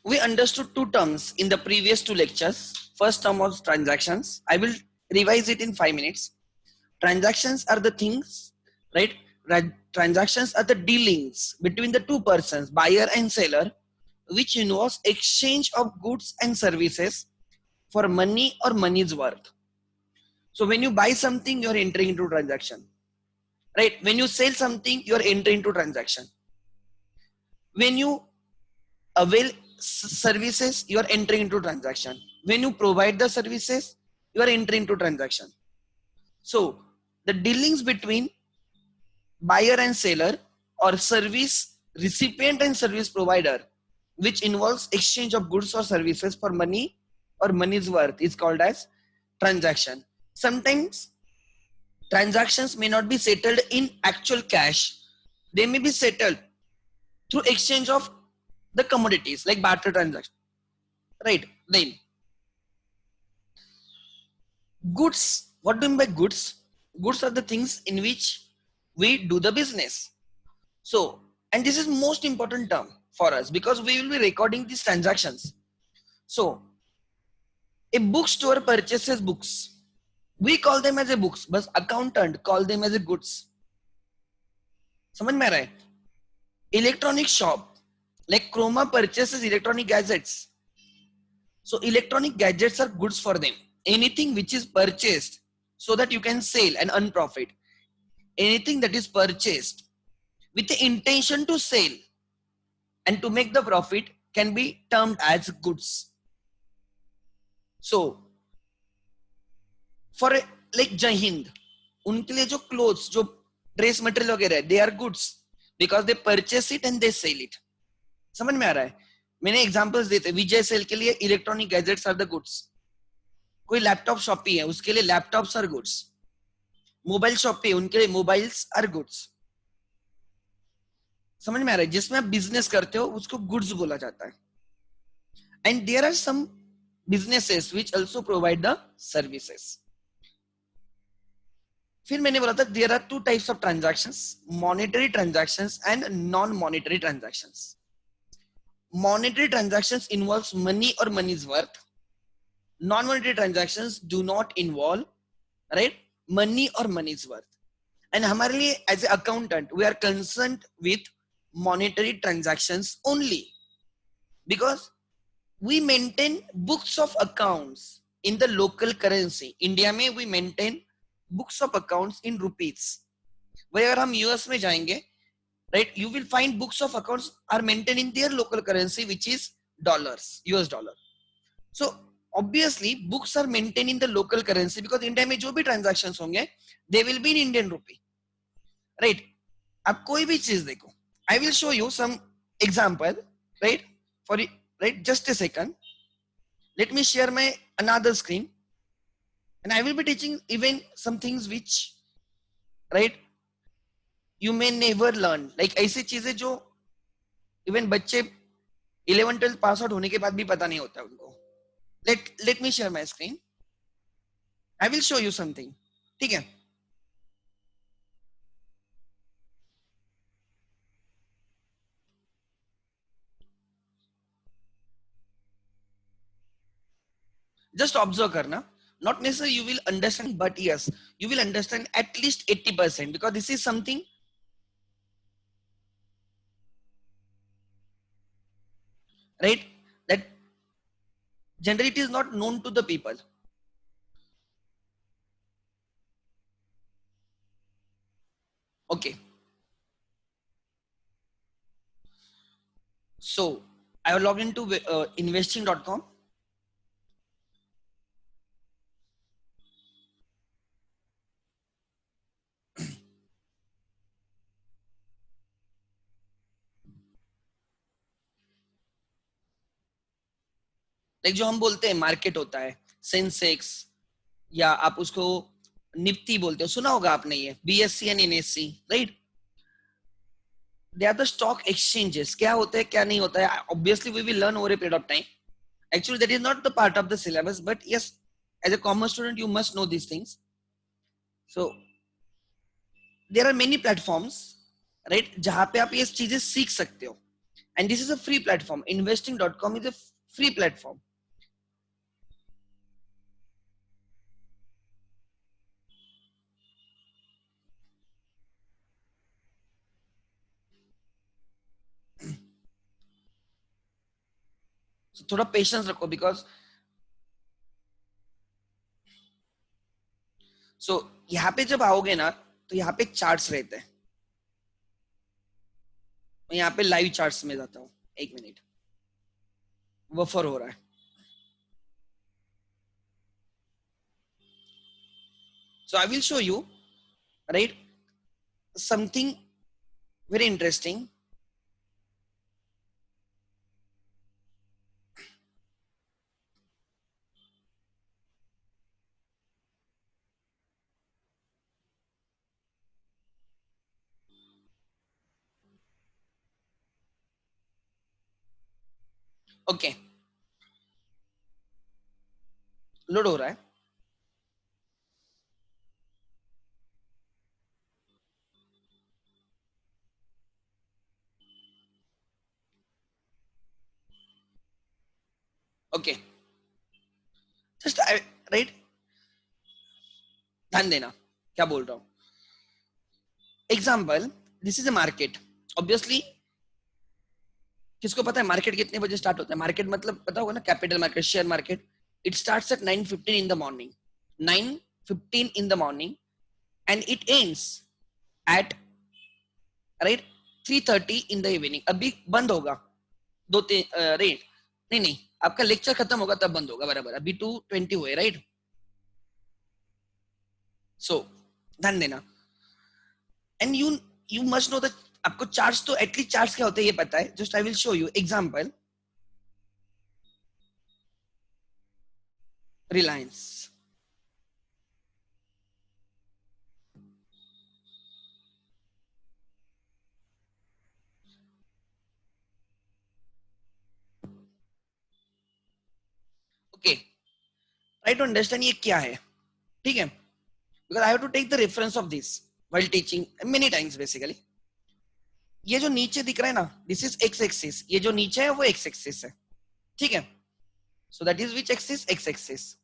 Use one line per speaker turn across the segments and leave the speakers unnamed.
we understood two terms in the previous two lectures. First term was transactions. I will revise it in 5 minutes. Transactions are the things, right? Transactions are the dealings between the two persons, buyer and seller, which involves exchange of goods and services for money or money's worth. So when you buy something, you're entering into transaction, right? When you sell something, you're entering into transaction. When you avail services, you are entering into transaction. When you provide the services, you are entering into transaction. So the dealings between buyer and seller, or service recipient and service provider, which involves exchange of goods or services for money or money's worth, is called as transaction. Sometimes transactions may not be settled in actual cash. They may be settled through exchange of the commodities, like barter transaction, right? Then goods. What do you mean by goods? Goods are the things in which we do the business. So, and this is most important term for us because we will be recording these transactions. So, a bookstore purchases books. We call them as a books, but accountant call them as a goods. समझ में आ रहा है? Electronic shop like Chroma purchases electronic gadgets. So electronic gadgets are goods for them. Anything which is purchased so that you can sell and earn profit. Anything that is purchased with the intention to sell and to make the profit can be termed as goods. So for like Jai Hind, उनके लिए जो clothes, जो dress material वगैरह है, they are goods because they purchase it and they sell it. समझ में आ रहा है? मैंने एग्जांपल्स देते, विजय सेल के लिए electronic gadgets are the goods. कोई लैपटॉप शॉपी है, उसके लिए laptops are goods. Mobile shoppe है, उनके लिए मोबाइल्स आर गुड्स. समझ में आ रहा है? जिसमें आप बिजनेस करते हो उसको गुड्स बोला जाता है. And there are some businesses which also provide the services. फिर मैंने बोला था there are two types of transactions, monetary transactions and non monetary transactions. Monetary transactions involves money or money's worth. Non-monetary transactions do not involve, right, money or money's worth. And हमारे लिए as an accountant, we are concerned with monetary transactions only because we maintain books of accounts in the local currency. India में we maintain books of accounts in rupees. वही अगर हम US में जाएंगे, right, you will find books of accounts are maintained in their local currency, which is dollars, US dollar. So obviously books are maintained in the local currency because India में जो भी transactions होंगे they will be in Indian rupee, right? आप कोई भी चीज देखो, I will show you some example, right? For right, just a second, let me share my another screen and I will be teaching even some things which, right, you may never learn. Like ऐसी चीजें जो even बच्चे 11-12 pass out होने के बाद भी पता नहीं होता उनको. Let me share my screen. I will show you something. ठीक है? Just observe करना. Not necessarily you will understand, but yes, you will understand at least 80% because this is something, right, that generally it is not known to the people. Okay. So I will log into investing.com. Like जो हम बोलते हैं market होता है, Sensex या आप उसको Nifty बोलते हो, सुना होगा आपने ये BSC and NSC, right? They are the stock exchanges. क्या होता है क्या नहीं होता है, obviously we will learn over a period of time. Actually that is not the part of the syllabus, but yes, as a commerce student you must know these things. So there are many platforms, right, जहां पे आप ये चीजें सीख सकते हो. and this is a free platform. Investing.com is a free platform. So थोड़ा patience रखो, बिकॉज सो यहाँ पे जब आओगे ना तो यहाँ पे चार्ट्स रहते हैं. मैं यहाँ पे लाइव चार्ट्स में जाता हूँ. एक मिनट, बफर हो रहा है. So I will show you, right, something very interesting. Okay, load हो रहा है. ओके, जस्ट राइट, ध्यान देना क्या बोल रहा हूँ. Example, this is a market. Obviously किसको पता है मार्केट कितने बजे स्टार्ट होता है? मार्केट मतलब पता होगा ना, capital market, share market. It starts at 9:15 in the morning. 9:15 in the morning and it ends at, right, 3:30 in the evening. अभी बंद होगा 2-3 रेट, नहीं नहीं, आपका लेक्चर खत्म होगा तब बंद होगा. बराबर, अभी 2:20 हुए, राइट. सो ध्यान देना. And you must know the, आपको चार्ट्स तो एटलीस्ट चार्ट्स क्या होते हैं ये पता है. Just I will show you example. Reliance, okay, try to understand ये क्या है. ठीक है, because I have to take the reference of this while teaching many times. Basically ये जो नीचे दिख रहा है ना, दिस इज एक्स एक्सिस. ये जो नीचे है वो एक्स एक्सिस है. ठीक है, so that is which axis? X axis.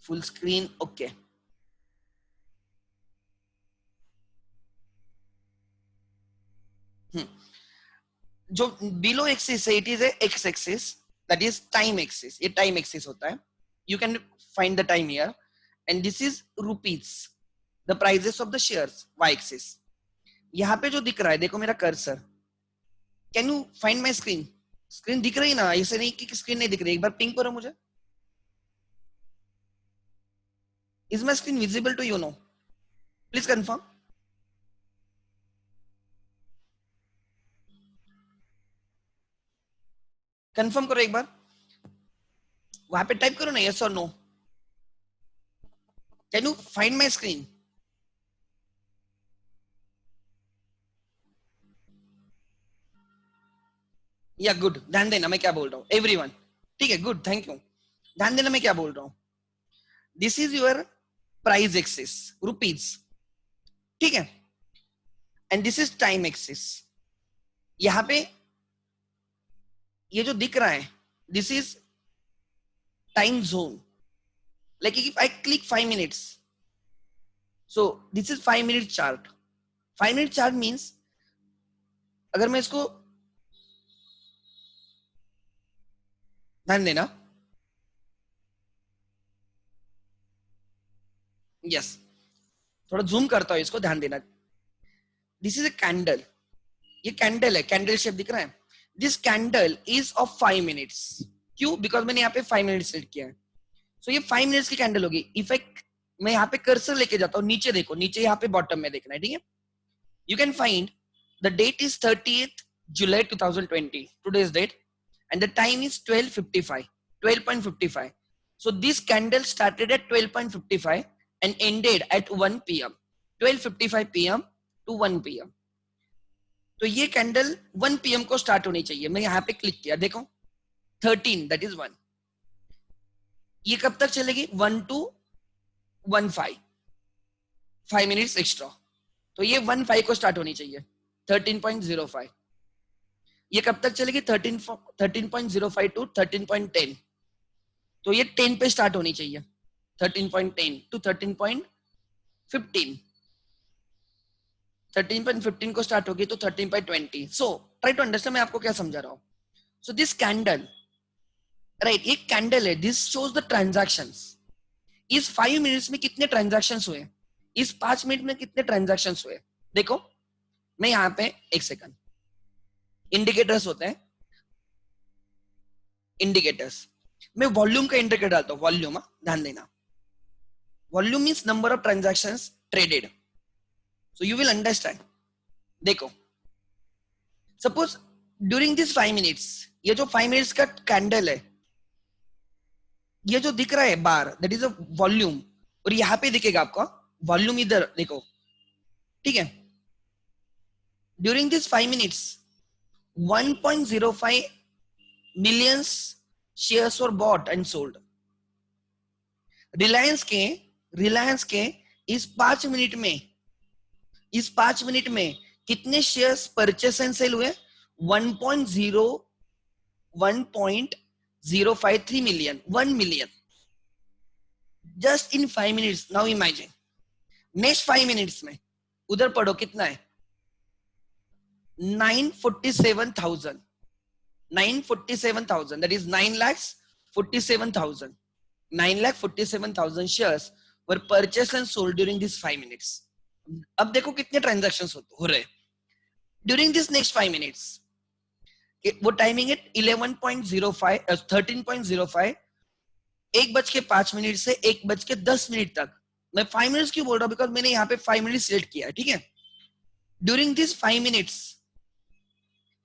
Full screen, okay. जो बिलो एक्सिस है, it is X axis, that is time axis. ये टाइम एक्सिस होता है. You can find the time here. And this is rupees, the prices of the shares, Y axis. यहाँ पे जो दिख रहा है, देखो मेरा cursor. Can you find my screen? Screen दिख रही ना? ऐसे नहीं कि स्क्रीन नहीं दिख रही. एक बार पिंग करो मुझे. Is my screen visible to you? No, please confirm. Confirm करो एक बार. वहां पे टाइप करो ना यस और no. Can you find my screen? Yeah good. ध्यान देना मैं क्या बोल रहा हूँ एवरीवन. ठीक है, गुड, थैंक यू. ध्यान देना मैं क्या बोल रहा हूँ. This is your price axis, rupees. ठीक है, and this is time axis. यहाँ पे ये जो दिख रहा है, this is time zone. Like if I click 5 minutes, so this is 5 minute chart. 5 minute chart means अगर मैं इसको, ध्यान देना, यस, थोड़ा जूम करता हूं इसको, ध्यान देना. This is a candle. ये कैंडल है, कैंडल शेप दिख रहा है. This candle is of 5 minutes. क्यों? बिकॉज मैंने यहाँ पे 5 minutes सेट किया है. सो ये 5 minutes की कैंडल होगी. इफेक्ट मैं यहाँ पे कर्सर लेके जाता हूँ, नीचे देखो, नीचे यहाँ पे बॉटम में देखना है. ठीक है, you can find the date is 30th July 2020, today's date, and the time is 12:55, 12:55. So this candle started at 12:55 and ended at 1 p.m. 12:55 p.m. to 1 p.m. तो ये कैंडल 1 p.m. को स्टार्ट होनी चाहिए. मैं यहाँ पे क्लिक किया, देखो 13, that is 1. ये कब तक चलेगी? 1 to 1:05, 5 minutes extra. तो ये 1.5 को स्टार्ट होनी चाहिए 13.05। ये कब तक चलेगी 13.05 टू 13.10, तो ये 10 पे स्टार्ट होनी चाहिए 13.10 टू 13.15। 13.15 को स्टार्ट होगी तो 13.20। सो ट्राई टू अंडरस्टैंड मैं आपको क्या समझा रहा हूं। सो दिस कैंडल, राइट, ये कैंडल है, दिस शोज द ट्रांजैक्शंस। इस 5 मिनट्स में कितने ट्रांजैक्शंस हुए, इस 5 मिनट में कितने ट्रांजैक्शंस हुए। देखो मैं यहाँ पे एक सेकंड, इंडिकेटर्स होते हैं, इंडिकेटर्स, मैं वॉल्यूम का इंडिकेटर डालता हूँ, वॉल्यूम, ध्यान देना, volume means number of transactions traded. So you will understand. देखो सपोज ड्यूरिंग दिस 5 मिनट्स, ये जो 5 मिनट्स का कैंडल है, ये जो दिख रहा है बार, दैट इज अ वॉल्यूम, और यहाँ पे दिखेगा आपको वॉल्यूम, इधर देखो, ठीक है। During this 5 minutes 1.05 millions shares were bought and sold. Reliance के इस 5 मिनट में, इस 5 मिनट में कितने शेयर्स परचेस एंड सेल हुए, 1.053 million, 1 million, just in 5 minutes. Now imagine next 5 minutes में, उधर पढ़ो कितना है, 947,000, 947,000, that is 9,47,000, 9,47,000 shares were purchased and sold during these 5 minutes. अब देखो कितने ट्रांजैक्शंस हो रहे ड्यूरिंग दिस नेक्स्ट 5 मिनट्स। वो टाइमिंग है 11.05 13.05, 1:05 से 1:10 तक। मैं 5 मिनट्स क्यों बोल रहा हूँ, बिकॉज मैंने यहाँ पे 5 मिनट्स सिलेक्ट किया है, ठीक है। ड्यूरिंग दिस 5 मिनट्स,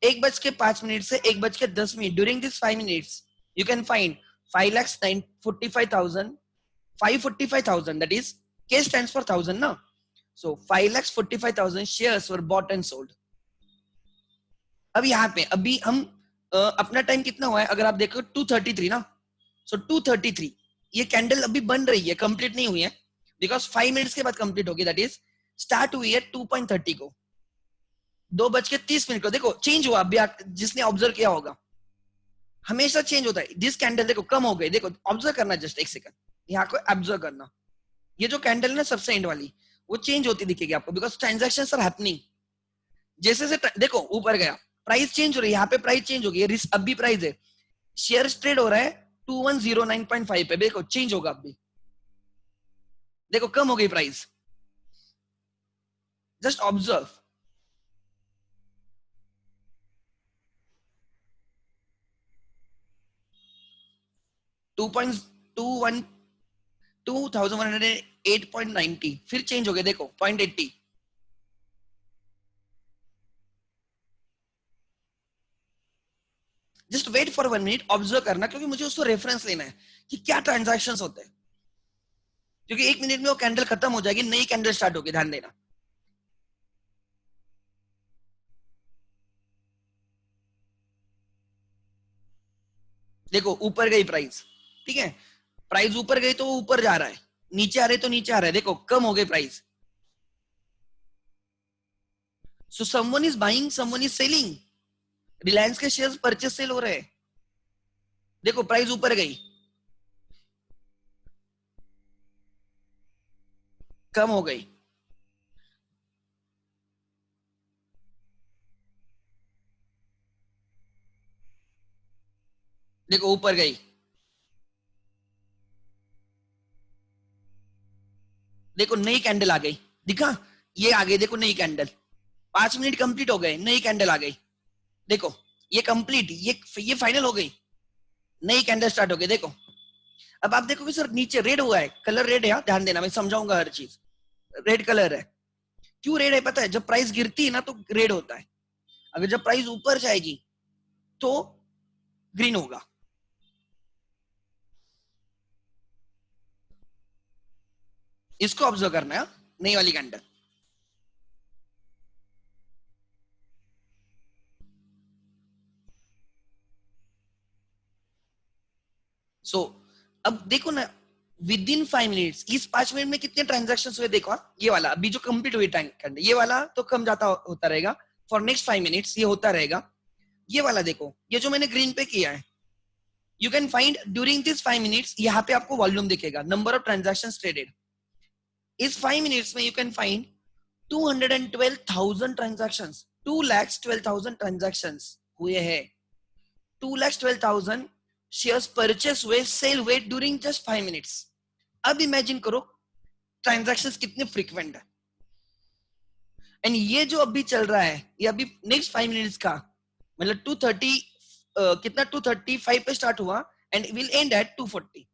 1:05 से 1:10, during this 5 minutes you can find 5,45,000, 545,000, that is K stands for 1000 ना, so 5,45,000 shares were bought and sold। अब यहाँ पे अभी हम अपना टाइम कितना हुआ है, अगर आप देखो 2:33 ना, सो 2:33, ये कैंडल अभी बन रही है, कंप्लीट नहीं हुई है, बिकॉज 5 मिनट्स के बाद कंप्लीट होगी, दैट इज स्टार्ट हुई है 2:30 को, 2:30 को। देखो चेंज हुआ अभी, जिसने ऑब्जर्व किया होगा हमेशा चेंज होता है। दिस कैंडल देखो कम हो गई, देखो ऑब्जर्व करना, जस्ट एक सेकंड यहाँ को ऑब्जर्व करना, ये जो कैंडल है ना सबसे एंड वाली, वो चेंज होती दिखेगी आपको, बिकॉज ट्रांजैक्शंस आर हैपनिंग। जैसे से देखो ऊपर गया, प्राइस चेंज हो रही है, यहाँ पे प्राइस चेंज हो गई, अभी प्राइस है, शेयर ट्रेड हो रहा है 2109.5 पे, देखो चेंज होगा अभी, देखो कम हो गई price, just observe. Two point two one 2108.90, फिर चेंज हो गया, देखो 0.80। Just wait for 1 minute, observe करना, क्योंकि मुझे उसको रेफरेंस लेना है कि क्या ट्रांजैक्शंस होते हैं, क्योंकि 1 मिनट में वो कैंडल खत्म हो जाएगी, नई कैंडल स्टार्ट होगी, ध्यान देना। देखो ऊपर गई प्राइस, ठीक है, प्राइस ऊपर गई तो ऊपर जा रहा है, नीचे आ रहे तो नीचे आ रहा है, देखो कम हो गई price. So someone is buying, someone is selling, Reliance के शेयर्स परचेस सेल हो रहे हैं, देखो प्राइस ऊपर गई, कम हो गई, देखो ऊपर गई, देखो नई कैंडल आ गई, दिखा, ये आ गई, देखो नई कैंडल, 5 मिनट कंप्लीट हो गए, नई कैंडल आ गई, देखो ये कंप्लीट, ये फाइनल हो गई, नई कैंडल स्टार्ट हो गई, देखो। अब आप देखोगे सर नीचे रेड हुआ है, कलर रेड है, ध्यान देना, मैं समझाऊंगा हर चीज। रेड कलर है, क्यों रेड है पता है, जब प्राइस गिरती है ना तो रेड होता है, अगर जब प्राइस ऊपर जाएगी तो ग्रीन होगा। इसको ऑब्जर्व करना है, नई वाली कैंडल। सो अब देखो ना, विद इन 5 मिनट्स, इस 5 मिनट में कितने ट्रांजेक्शन हुए देखो। ये वाला अभी जो कंप्लीट हुई टाइम, ये वाला तो कम जाता होता रहेगा, फॉर नेक्स्ट 5 मिनट्स ये होता रहेगा। ये वाला देखो, ये जो मैंने ग्रीन पे किया है, you can find during this 5 minutes, यहाँ पे आपको वॉल्यूम दिखेगा, नंबर ऑफ ट्रांजेक्शन ट्रेडेड। इस 5 मिनट्स में you can find 212,000 transaction, 2,12,000 transaction हुए हैं। 2,12,000 शेयर्स परचेस हुए, सेल हुए ड्यूरिंग जस्ट 5 मिनट्स। अब इमेजिन करो ट्रांजैक्शंस कितने फ्रीक्वेंट है। एंड ये जो अभी चल रहा है, ये अभी नेक्स्ट 5 मिनट्स का मतलब 2:30 कितना 2:35 पे स्टार्ट हुआ एंड विल एंड एट 2:40।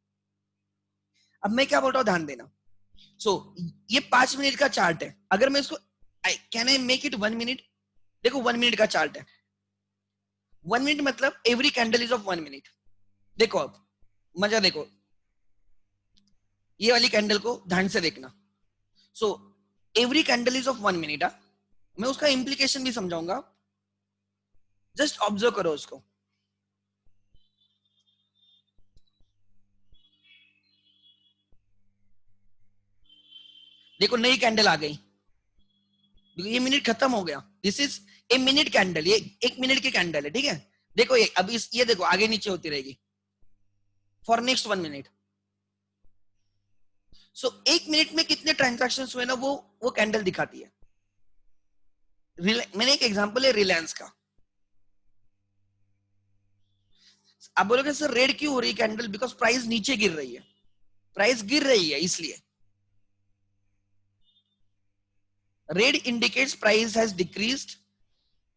अब मैं क्या बोल रहा हूँ, ध्यान देना। सो ये 5 मिनट का चार्ट है। अगर मैं इसको can I make it 1 minute, देखो 1 मिनट का चार्ट है। 1 मिनट मतलब every candle is of 1 minute. देखो अब मजा देखो, ये वाली कैंडल को ध्यान से देखना। So every candle is of 1 minute. मैं उसका इंप्लीकेशन भी समझाऊंगा, जस्ट ऑब्जर्व करो उसको। देखो नई कैंडल आ गई, ये मिनट खत्म हो गया। This is a minute candle, ये 1 मिनट की कैंडल है, ठीक है। देखो ये अब ये देखो आगे नीचे होती रहेगी for next 1 minute. So 1 minute में कितने ट्रांजैक्शन हुए ना, वो कैंडल दिखाती है। मैंने एक एग्जांपल है रिलायंस का। आप बोलोगे सर रेड क्यों हो रही कैंडल, बिकॉज प्राइस नीचे गिर रही है, प्राइस गिर रही है इसलिए। Red indicates price has decreased,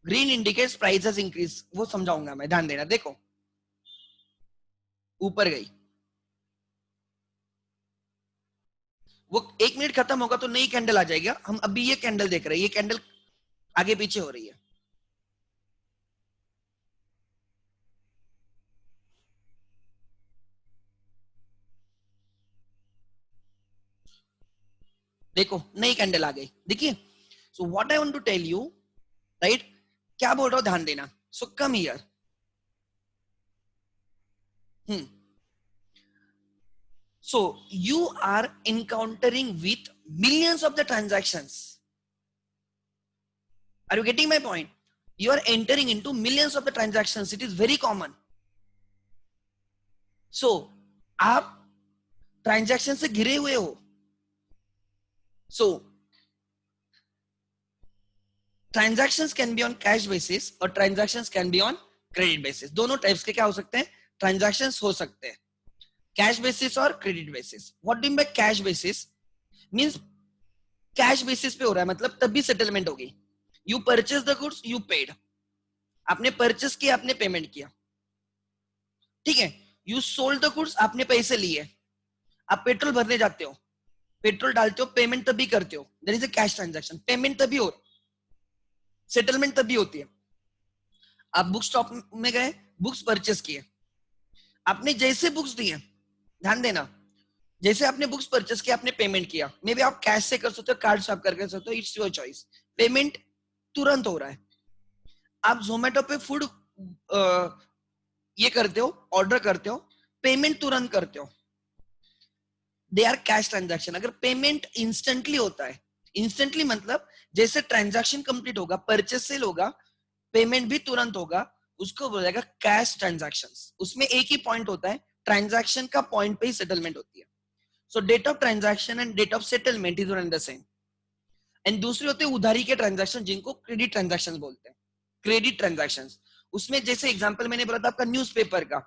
green indicates price has increase. वो समझाऊंगा मैं, ध्यान देना। देखो ऊपर गई, वो 1 मिनट खत्म होगा तो नई कैंडल आ जाएगी। हम अभी ये कैंडल देख रहे हैं, ये कैंडल आगे पीछे हो रही है। देखो नई कैंडल आ गई, देखिए। So what I want to tell you, right, क्या बोल रहा हूं ध्यान देना। So come here. So you are encountering with millions of the transactions. Are you getting my point? You are entering into millions of the transactions. It is very common. So आप transaction से घिरे हुए हो। So transactions can be on cash basis और transactions can be on credit basis। दोनों types के क्या हो सकते हैं, ट्रांजैक्शंस हो सकते हैं, कैश बेसिस और credit basis. What do you mean by cash basis? Means cash basis पे हो रहा है, मतलब तभी सेटलमेंट होगी। You purchase the goods, you paid, आपने परचेस किया, आपने पेमेंट किया, ठीक है। यू सोल्ड द गुड्स, आपने पैसे लिए, आप पेट्रोल भरने जाते हो, पेट्रोल डालते हो, पेमेंट तभी करते हो, there is a cash transaction. Payment तभी हो, सेटलमेंट तभी होती है। आप बुक स्टॉप में गए, बुक्स परचेस किए, आपने जैसे बुक्स दिए, ध्यान देना, जैसे आपने बुक्स परचेस किया, आपने पेमेंट किया। मे बी आप कैश से कर सकते हो, कार्ड स्वाइप करके कर सकते हो, इट्स योर चॉइस। पेमेंट तुरंत हो रहा है। आप जोमेटो पे फूड ये करते हो, ऑर्डर करते हो, पेमेंट तुरंत करते हो, दे आर कैश ट्रांजैक्शन। अगर पेमेंट इंस्टेंटली होता है, इंस्टेंटली मतलब जैसे ट्रांजैक्शन कंप्लीट होगा, परचेस सेल होगा, पेमेंट भी तुरंत होगा, उसको बोला जाएगा कैश ट्रांजैक्शंस। उसमें एक ही पॉइंट होता है, ट्रांजैक्शन का पॉइंट पे ही सेटलमेंट होती है। So date of transaction and date of settlement is one and the same. And दूसरी होते हैं उधारी के ट्रांजैक्शन, जिनको क्रेडिट ट्रांजैक्शन बोलते हैं। क्रेडिट ट्रांजैक्शन उसमें जैसे एग्जांपल मैंने बोला था आपका न्यूज़पेपर का,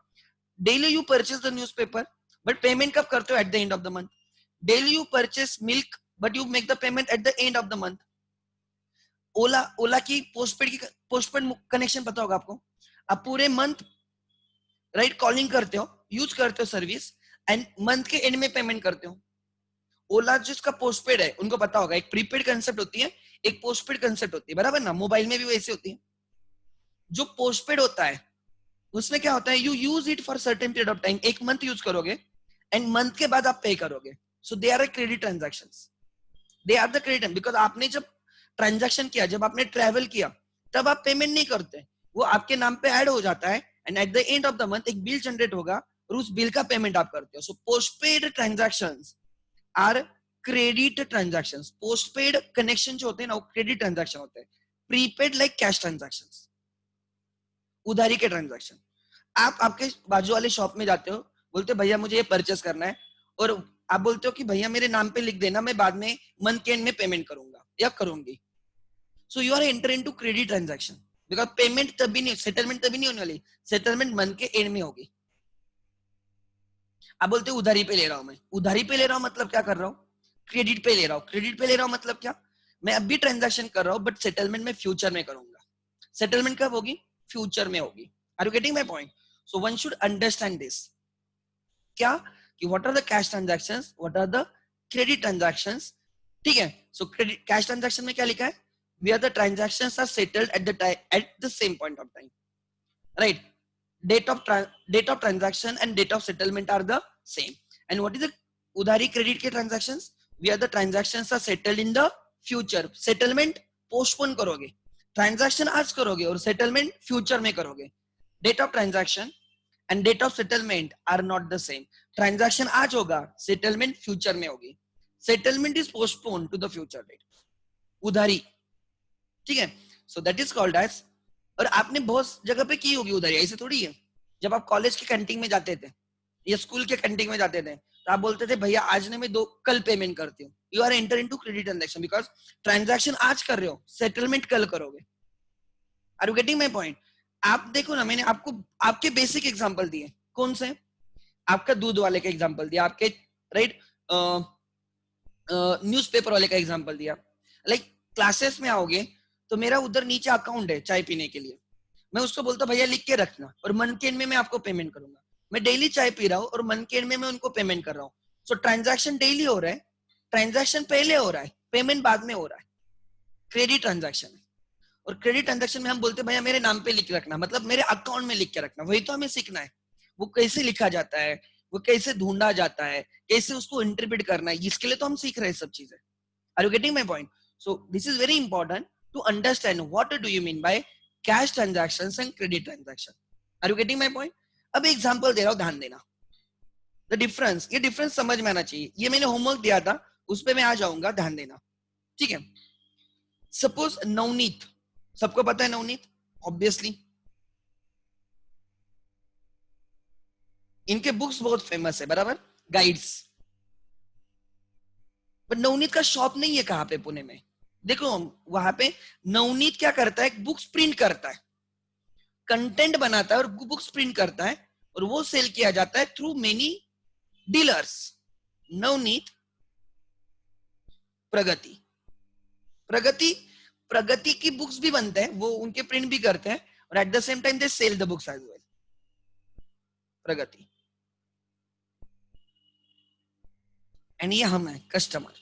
daily you purchase the newspaper but payment कब करते हो, at the end of the month. Daily you purchase milk but you make the payment at the end of the month. Ola, Ola की पोस्टपेड कनेक्शन पता होगा आपको। आप पूरे मंथ राइट कॉलिंग करते हो, यूज करते हो सर्विस, एंड मंथ के एंड में पेमेंट करते हो। ओला जिसका पोस्टपेड है उनको पता होगा, एक प्रीपेड कंसेप्ट होती है, एक पोस्टपेड कंसेप्ट होती है, बराबर ना। मोबाइल में भी वैसे होती है। जो पोस्टपेड होता है उसमें क्या होता है, you use it for certain period of time, एक मंथ यूज करोगे एंड मंथ के बाद आप पे करोगे। So they are credit transactions, they are the credit. Because आपने जब ट्रांजैक्शन किया, जब आपने ट्रेवल किया, तब आप पेमेंट नहीं करते, वो आपके नाम पे ऐड हो जाता है and at the end of the month एक बिल जनरेट होगा, और उस बिल का पेमेंट आप करते हो. So postpaid transactions are credit transactions. Postpaid connection जो होते हैं ना वो क्रेडिट ट्रांजैक्शन होते हैं. प्रीपेड लाइक कैश ट्रांजैक्शंस, उधारी के ट्रांजैक्शन. आप आपके बाजू वाले शॉप में जाते हो, बोलते हो भैया मुझे ये परचेस करना है, और आप बोलते हो कि भैया मेरे नाम पे लिख देना, मैं बाद में मंथ के एंड में पेमेंट करूंगा या करूंगी. So you are enter into credit transaction, because payment तभी नहीं, सेटलमेंट तभी नहीं होने वाली, सेटलमेंट मंथ के एंड में होगी. आप बोलते हो उधारी पे ले रहा हूं, मैं उधारी पे ले रहा हूं मतलब क्या कर रहा हूं, क्रेडिट पे ले रहा हूं. क्रेडिट पे ले रहा हूं मतलब क्या, मैं अभी ट्रांजैक्शन कर रहा हूं बट सेटलमेंट में फ्यूचर में करूंगा. सेटलमेंट कब होगी, फ्यूचर में होगी. Are you getting my point? So one should understand this. क्या कि what are the cash transactions, what are the credit transactions. ठीक है. सो क्रेडिट कैश ट्रांजैक्शन में क्या लिखा है, where the transactions are settled at the same point of time, right? Date of transaction and date of settlement are the same. And what is the udhari credit ke transactions, where the transactions are settled in the future. Settlement postpone karoge, transaction aaj karoge aur settlement future mein karoge. Date of transaction and date of settlement are not the same. Transaction aaj hoga, settlement future mein hogi. Settlement is postponed to the future date. Udhari. ठीक है. So that is called as. और आपने बहुत जगह पे की होगी उधारी, ऐसे थोड़ी है. जब आप कॉलेज के कैंटीन में जाते थे या स्कूल के कैंटीन में जाते थे तो आप बोलते थे भैया आज ने मैं दो कल पेमेंट करती हूँ. You are enter into credit transaction because transaction आज कर रहे हो, सेटलमेंट कल करोगे. Are you getting my point? आप देखो ना, मैंने आपको आपके बेसिक एग्जांपल दिए. कौन से? आपका दूध वाले का एग्जांपल दिया, आपके राइट न्यूज़पेपर वाले का एग्जांपल दिया. लाइक क्लासेस में आओगे तो मेरा उधर नीचे अकाउंट है चाय पीने के लिए, मैं उसको बोलता हूँ भैया लिख के रखना और मन के एंड में मैं आपको पेमेंट करूंगा. मैं डेली चाय पी रहा हूँ और मन के एंड में मैं उनको पेमेंट कर रहा हूँ. सो ट्रांजैक्शन डेली हो रहा है, ट्रांजैक्शन पहले हो रहा है, पेमेंट बाद में हो रहा है. क्रेडिट ट्रांजैक्शन है. और क्रेडिट ट्रांजैक्शन में हम बोलते हैं भैया मेरे नाम पे लिख रखना, मतलब मेरे अकाउंट में लिख के रखना. वही तो हमें सीखना है, वो कैसे लिखा जाता है, वो कैसे ढूंढा जाता है, कैसे उसको इंटरप्रेट करना है, इसके लिए तो हम सीख रहे हैं सब चीजें. Are you getting my point? So this is very important to understand what do you mean by cash transactions and credit transaction. Are you getting my point? अब एग्जांपल दे रहा हूं, ध्यान देना. द डिफरेंस, ये डिफरेंस समझ में आना चाहिए. ये मैंने होमवर्क दिया था, उस पे मैं आ जाऊंगा, ध्यान देना. ठीक है. सपोज नवनीत, सबको पता है नवनीत, ऑब्वियसली इनके बुक्स बहुत फेमस है, बराबर, गाइड्स. बट नवनीत का शॉप नहीं है कहां पे, पुणे में. देखो वहां पे नवनीत क्या करता है, बुक्स प्रिंट करता है, कंटेंट बनाता है और बुक्स प्रिंट करता है और वो सेल किया जाता है थ्रू मेनी डीलर्स. नवनीत, प्रगति, प्रगति प्रगति की बुक्स भी बनते हैं, वो उनके प्रिंट भी करते हैं और at the same time they sell the books as well. Pragati. And ये हम है कस्टमर.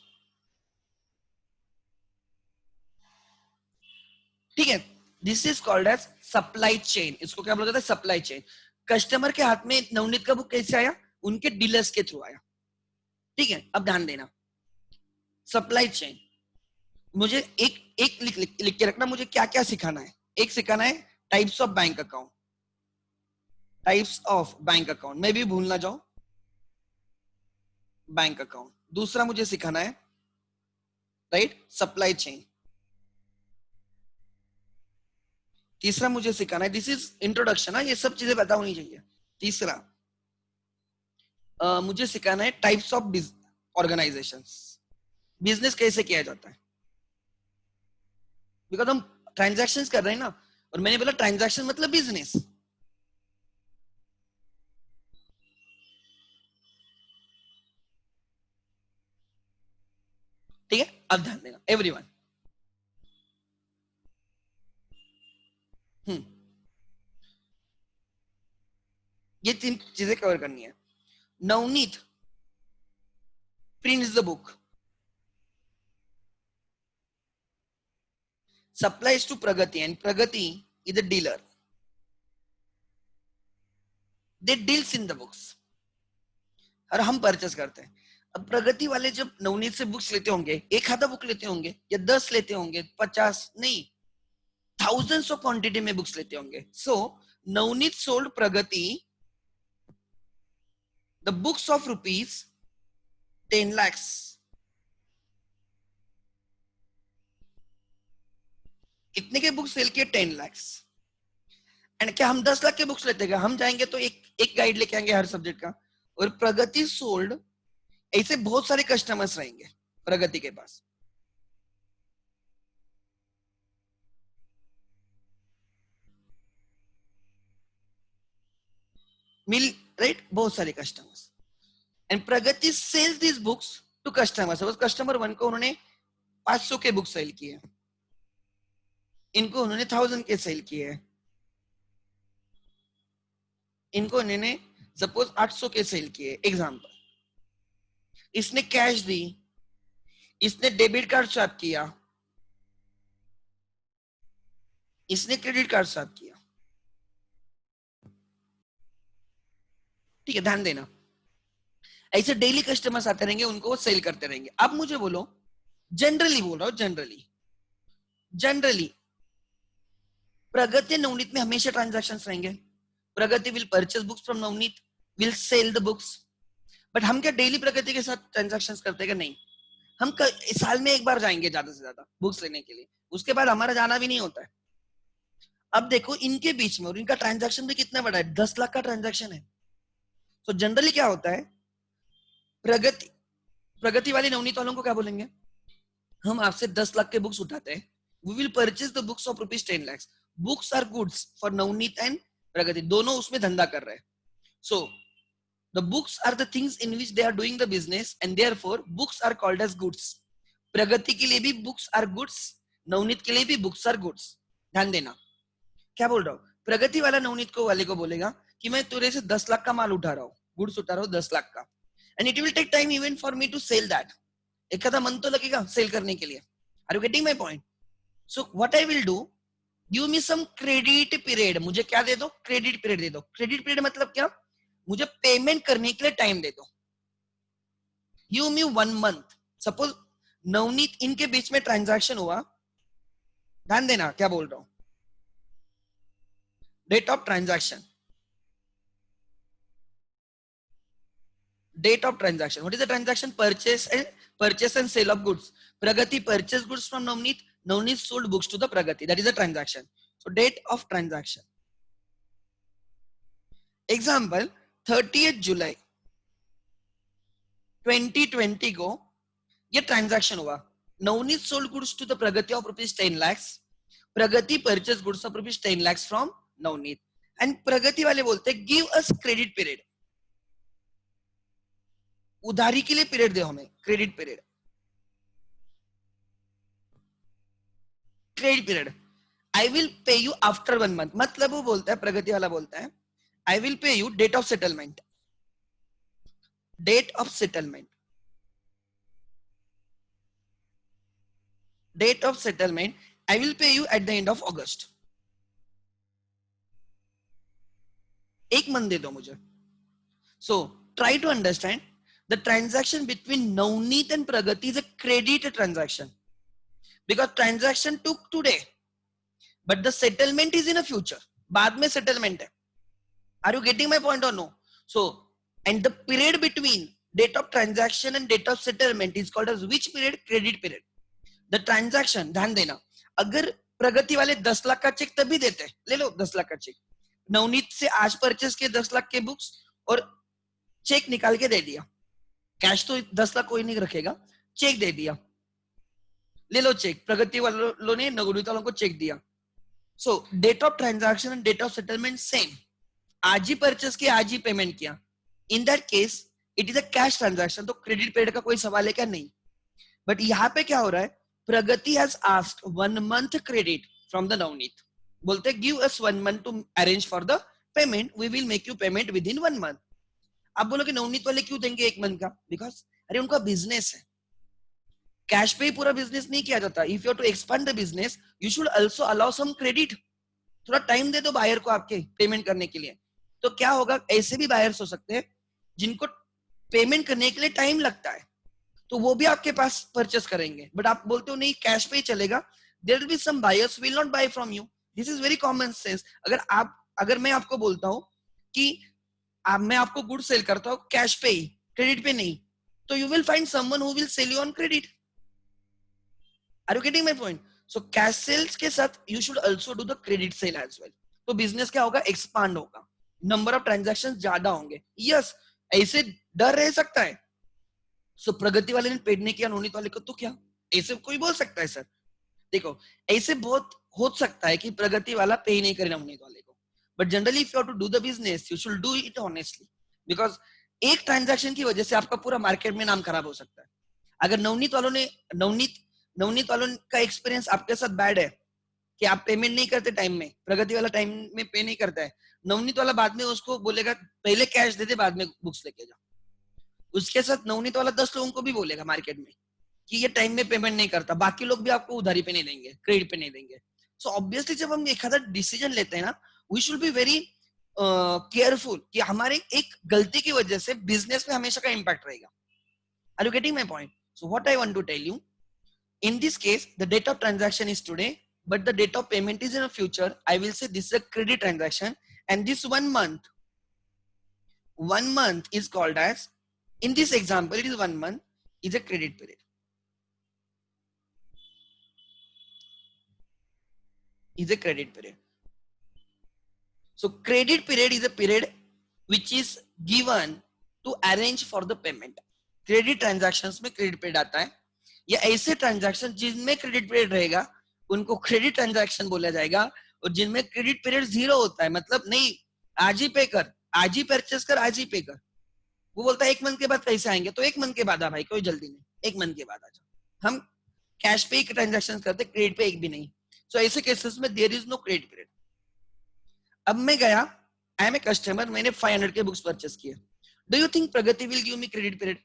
ठीक है. This is called as supply chain. इसको क्या बोला जाता है, सप्लाई चेन. कस्टमर के हाथ में नवनीत का बुक कैसे आया, उनके डीलर्स के थ्रू आया. ठीक है. अब ध्यान देना, सप्लाई चेन. मुझे एक एक लिख के रखना, मुझे क्या क्या सिखाना है. एक सिखाना है types of bank account, types of bank account, मैं भी भूल ना जाऊं, बैंक अकाउंट. दूसरा मुझे सिखाना है राइट सप्लाई चेन. तीसरा मुझे सिखाना है, दिस इज इंट्रोडक्शन, ये सब चीजें पता होनी चाहिए. तीसरा मुझे सिखाना है टाइप्स ऑफ ऑर्गेनाइजेशंस, बिजनेस कैसे किया जाता है. बिकॉज हम ट्रांजैक्शंस कर रहे हैं ना, और मैंने बोला ट्रांजैक्शन मतलब बिजनेस. ठीक है. अब ध्यान देना एवरीवन. ये तीन चीजें कवर करनी है. Navneet prints the book, supplies to Pragati, and Pragati is a dealer. They deals in the books और हम परचेस करते हैं. अब प्रगति वाले जब नवनीत से बुक्स लेते होंगे, एक आधा बुक लेते होंगे या 10 लेते होंगे, 50 नहीं, thousands ऑफ क्वांटिटी में बुक्स लेते होंगे. So Navneet sold Pragati the books of rupees 10 lakhs, कितने के बुक सेल किए? 10 lakhs। एंड क्या हम 10 लाख के बुक्स लेते हैं? हम जाएंगे तो एक एक गाइड लेके आएंगे हर सब्जेक्ट का, और प्रगति सोल्ड, ऐसे बहुत सारे कस्टमर्स रहेंगे प्रगति के पास। मिल राइट, बहुत सारे customers, and Pragati sells this books to customers. Suppose customer 1 को उन्होंने 500 के बुक सेल किए, इनको उन्होंने 1000 के सेल किए, इनको उन्होंने सपोज 800 के सेल किए, एग्जांपल। इसने कैश दी, इसने डेबिट कार्ड स्वैप किया, इसने क्रेडिट कार्ड स्वैप किया। ठीक है, ध्यान देना, ऐसे डेली कस्टमर्स आते रहेंगे, उनको वो सेल करते रहेंगे। अब मुझे बोलो, जनरली बोल रहा हूं, जनरली प्रगति नवनीत में हमेशा ट्रांजैक्शंस रहेंगे। Pragati will purchase books from Navneet, will sell the books. But हम क्या डेली प्रगति के साथ ट्रांजैक्शंस करते हैं? नहीं, हम साल में एक बार जाएंगे ज्यादा से ज्यादा बुक्स लेने के लिए, उसके बाद हमारा जाना भी नहीं होता है। अब देखो इनके बीच में और इनका ट्रांजैक्शन भी कितना बड़ा है, 10 लाख का ट्रांजैक्शन है। तो जनरली क्या होता है, प्रगति वाले नवनीत वालों को क्या बोलेंगे, हम आपसे 10 लाख के बुक्स उठाते हैं, we will purchase the books of rupees 10 lakhs। Books are goods for Navneet and Pragati, दोनों उसमें धंधा कर रहे हैं। So the books are the things in which they are doing the business, and therefore books are called as goods. Pragati के लिए भी books are goods, Navneet के लिए भी बुक्स आर गुड्स। ध्यान देना, क्या बोल रहा हूँ, प्रगति वाला नवनीत को वाले को बोलेगा कि मैं तेरे से 10 लाख का माल उठा रहा हूँ, गुड्स उठा रहा हूँ 10 लाख का, and it will take time even for me to sell that. एक आधा मन तो लगेगा सेल करने के लिए। Are you getting my point? So what I will do, give me some credit period. मुझे क्या दे दो? क्रेडिट पीरियड दे दो। क्रेडिट पीरियड मतलब क्या? मुझे पेमेंट करने के लिए टाइम दे दो। Give me 1 month। Suppose Navneet इनके बीच में ट्रांजैक्शन हुआ, ध्यान देना क्या बोल रहा हूं, date of transaction, date of transaction. What is the transaction? Purchase and sale of goods. Pragati purchased goods from Navneet, Navneet sold books to the Pragati. That is the transaction. So date of transaction. Example, 30th July 2020 को ये transaction हुआ। Navneet sold goods to the Pragati of rupees 10 lakhs. Pragati purchased goods of rupees 10 lakhs from Navneet. And Pragati वाले बोलते हैं give us credit period. उधारी के लिए period दे हमें, credit period. Credit period, I will pay you after 1 month। मतलब वो बोलता है, प्रगति वाला बोलता है, I will pay you date of settlement, date of settlement, date of settlement, I will pay you at the end of August. एक month दे दो मुझे। So try to understand, the transaction between Navneet and Pragati is a credit transaction because transaction took today, but the settlement is in a future. बाद में settlement है। Are you getting my point or no? So, and the period between date of transaction and date of settlement is called as which period? Credit period. The transaction, ध्यान देना, अगर प्रगति वाले 10 लाख का check तभी देते, ले लो 10 लाख का चेक, नवनीत से आज परचेस के 10 लाख के बुक्स और चेक निकाल के दे दिया, कैश तो 10 लाख कोई नहीं रखेगा, चेक दे दिया, ले लो चेक, प्रगति वालों ने नवनीत वालों को चेक दिया। So date of transaction and date of settlement same, आज ही परचेस किया, आज ही पेमेंट किया। In that case it is a cash transaction, तो क्रेडिट पीरियड का कोई सवाल है क्या? नहीं। बट यहाँ पे क्या हो रहा है, Pragati has asked 1 month credit from the Navneet, बोलते give us 1 month to arrange for the payment, we will make you payment within 1 month। आप बोलोगे नवनीत वाले क्यों देंगे 1 month का? बिकॉज अरे उनका बिजनेस है, कैश पे ही पूरा बिजनेस नहीं किया जाता। If you to expand the business, you should also allow some credit. थोड़ा टाइम दे दो बायर को आपके पेमेंट करने के लिए। तो क्या होगा, ऐसे भी बायर्स हो सकते हैं जिनको पेमेंट करने के लिए टाइम लगता है, तो वो भी आपके पास परचेस करेंगे, बट आप बोलते हो नहीं कैश पे ही चलेगा, there will be some buyers will not buy from you. This is very common sense. अगर मैं आपको बोलता हूं कि मैं आपको गुड सेल करता हूँ कैश पे ही, क्रेडिट पे नहीं, तो you will find someone who will sell you on credit. Are you getting my point? So cash sales के साथ you should also do the credit sale as well. तो business क्या होगा, एक्सपांड होगा, नंबर ऑफ ट्रांजैक्शंस ज्यादा होंगे. Yes, ऐसे डर रह सकता है. सो प्रगति वाले ने पेड नहीं किया नवनीत वाले को, तो क्या ऐसे कोई बोल सकता है? सर देखो, ऐसे बहुत हो सकता है कि प्रगति वाला पे नहीं करे नवनीत वाले को, but generally if you have to do the business you should do it honestly, because एक ट्रांजैक्शन की वजह से आपका पूरा मार्केट में नाम खराब हो सकता है. अगर नवनीत वालों का एक्सपीरियंस आपके साथ बैड है कि आप पेमेंट नहीं करते टाइम में, प्रगति वाला टाइम में पे नहीं करता है, नवनीत वाला बाद में उसको बोलेगा पहले कैश दे दे बाद में बुक्स लेके जा. उसके साथ नवनीत वाला 10 लोगों को भी बोलेगा मार्केट में कि ये टाइम में पेमेंट नहीं करता, बाकी लोग भी आपको उधारी पे नहीं देंगे, क्रेडिट पे नहीं देंगे. सो ऑब्वियसली जब हम एक आधा डिसीजन लेते हैं ना, we should be very careful कि हमारे एक गलती की वजह से बिजनेस पे हमेशा का इम्पैक्ट रहेगा. Are you getting my point? So what I want to tell you, in this case the date of transaction is today but the date of payment is in the future. I will say this is a credit transaction, and this 1 month is called as, in this example it is 1 month is a credit period, is a credit period. So credit period is a period which is given to arrange for the payment. Credit transactions में credit period आता है, या ऐसे transaction जिनमें credit period रहेगा उनको credit transaction बोला जाएगा, और जिनमें क्रेडिट पीरियड 0 होता है, मतलब नहीं आज ही पे कर, आज ही परचेस कर, आज ही पे कर, वो बोलता है 1 मंथ के बाद पैसे आएंगे, तो 1 मंथ के बाद आ भाई, कोई जल्दी नहीं, 1 मंथ के बाद आ जाओ. हम कैश पे ही ट्रांजैक्शन करते, क्रेडिट पे एक भी नहीं. सो ऐसे केसेस में there is no credit period. अब मैं गया, आई एम ए कस्टमर, मैंने 500 के बुक्स परचेस किए. Do you think Pragati will give me credit period?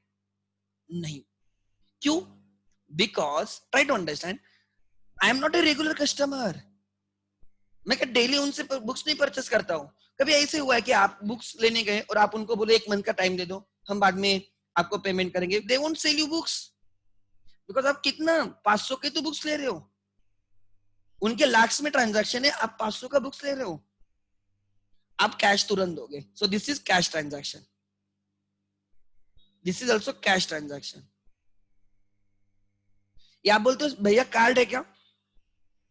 नहीं. क्यों? Because try to understand, I am not a regular customer. मैं क्या डेली उनसे बुक्स नहीं परचेस करता हूँ. कभी ऐसे हुआ है कि आप बुक्स लेने गए और आप उनको बोले 1 मंथ का टाइम दे दो, हम बाद में आपको पेमेंट करेंगे. They won't sell you books, because आप कितना 500 के तो बुक्स ले रहे हो, उनके लाख्स में ट्रांजैक्शन है, आप 500 का बुक्स ले रहे हो, आप कैश तुरंत दोगे. सो this is cash transaction, this is also cash transaction. या आप बोलते हो भैया कार्ड है क्या?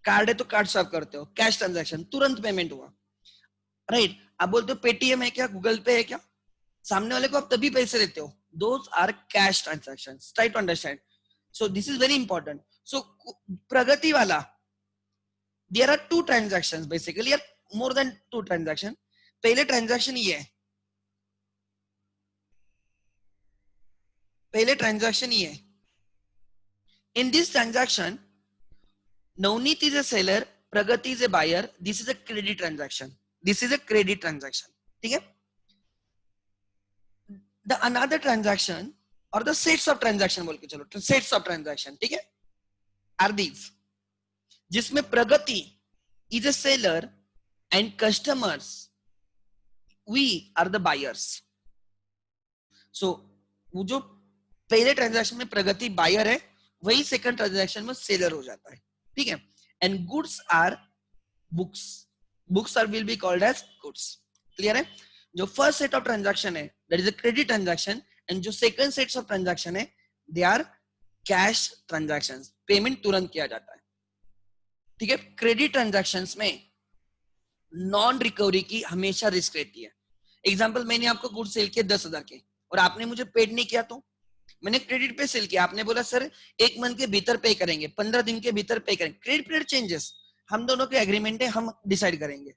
कार्ड है तो कार्ड स्वाइप करते हो, कैश ट्रांजैक्शन, तुरंत पेमेंट हुआ, राइट. आप बोलते हो पेटीएम है क्या, गूगल पे है क्या, सामने वाले को आप तभी पैसे देते हो, those are cash transactions. Try to understand. So this is very important. So Pragati वाला, there are 2 transactions basically, are more than 2 transaction. पहले ट्रांजैक्शन ये है, पहले ट्रांजैक्शन ये है. In this transaction, Navneet is a seller, Pragati is a buyer. This is a credit transaction. This is a credit transaction. ठीक है? The another transaction or the sets of transaction बोल के चलो, sets of transaction, ठीक है? Are these, जिसमें प्रगति is a seller and customers, we are the buyers. So वो जो पहले ट्रांजैक्शन में प्रगति बायर है, वही सेकंड ट्रांजैक्शन में सेलर हो जाता है. ठीक है? And goods are books, books are will be called as goods. Clear है? जो फर्स्ट सेट ऑफ ट्रांजैक्शन है that is a credit transaction, and जो सेकंड सेट्स ऑफ ट्रांजैक्शन है they are cash transactions, payment तुरंत किया जाता है. ठीक है? क्रेडिट ट्रांजैक्शंस में नॉन रिकवरी की हमेशा रिस्क रहती है. एग्जांपल, मैंने आपको गुड्स सेल किए 10,000 के और आपने मुझे पेड नहीं किया, तो मैंने क्रेडिट पे सेल किया, आपने बोला सर 1 मंथ के भीतर पे करेंगे, 15 दिन के भीतर पे करेंगे. क्रेडिट पीरियड चेंजेस, हम दोनों के एग्रीमेंट है, हम डिसाइड करेंगे.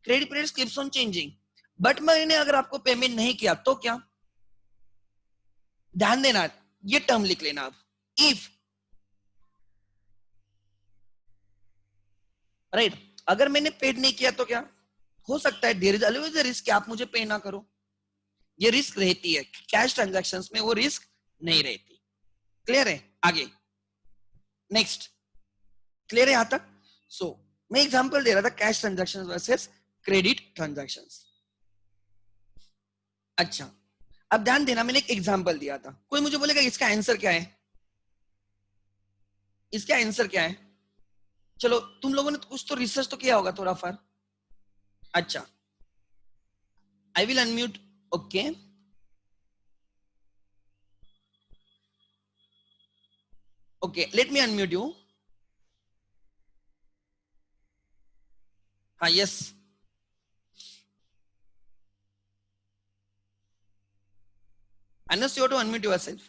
Credit period keeps on changing, but मैंने अगर आपको पेमेंट नहीं किया तो क्या? ध्यान देना, ये टर्म लिख लेना अब, इफ, राइट. अगर मैंने पेड नहीं किया तो क्या हो सकता है? There is always a risk कि आप मुझे पे ना करो. ये रिस्क रहती है, कैश ट्रांजैक्शंस में वो रिस्क नहीं रहती. क्लियर है? आगे नेक्स्ट, क्लियर है यहां तक? सो मैं एग्जांपल दे रहा था cash transactions versus credit transactions. अच्छा, अब ध्यान देना, मैंने एक एग्जांपल दिया था. कोई मुझे बोलेगा इसका आंसर क्या है, इसका आंसर क्या है? चलो, तुम लोगों ने कुछ तो रिसर्च तो किया होगा थोड़ा फार. अच्छा, I will unmute okay okay, let me unmute you. हाँ yes. Anas, you have to unmute yourself.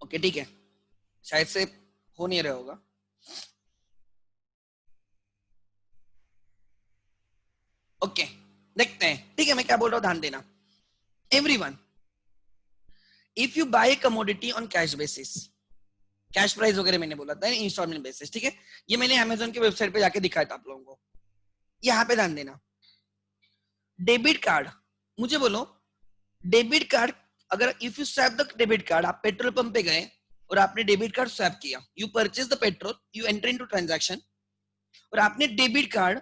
Okay ठीक है, शायद से हो नहीं रहा होगा. ओके देखते हैं. ठीक है, मैं क्या बोल रहा हूँ ध्यान देना. Everyone, if you buy commodity on cash basis, cash price वगैरह मैंने बोला था इंस्टॉलमेंट बेसिस. ठीक है, ये मैंने अमेजोन की वेबसाइट पे जाके दिखाया था आप लोगों को. यहाँ पे ध्यान देना. डेबिट कार्ड, मुझे बोलो डेबिट कार्ड, अगर if you swipe the debit card, आप पेट्रोल पंप पे गए और आपने डेबिट कार्ड स्वैप किया, you purchase the petrol, you enter into transaction, और आपने डेबिट कार्ड,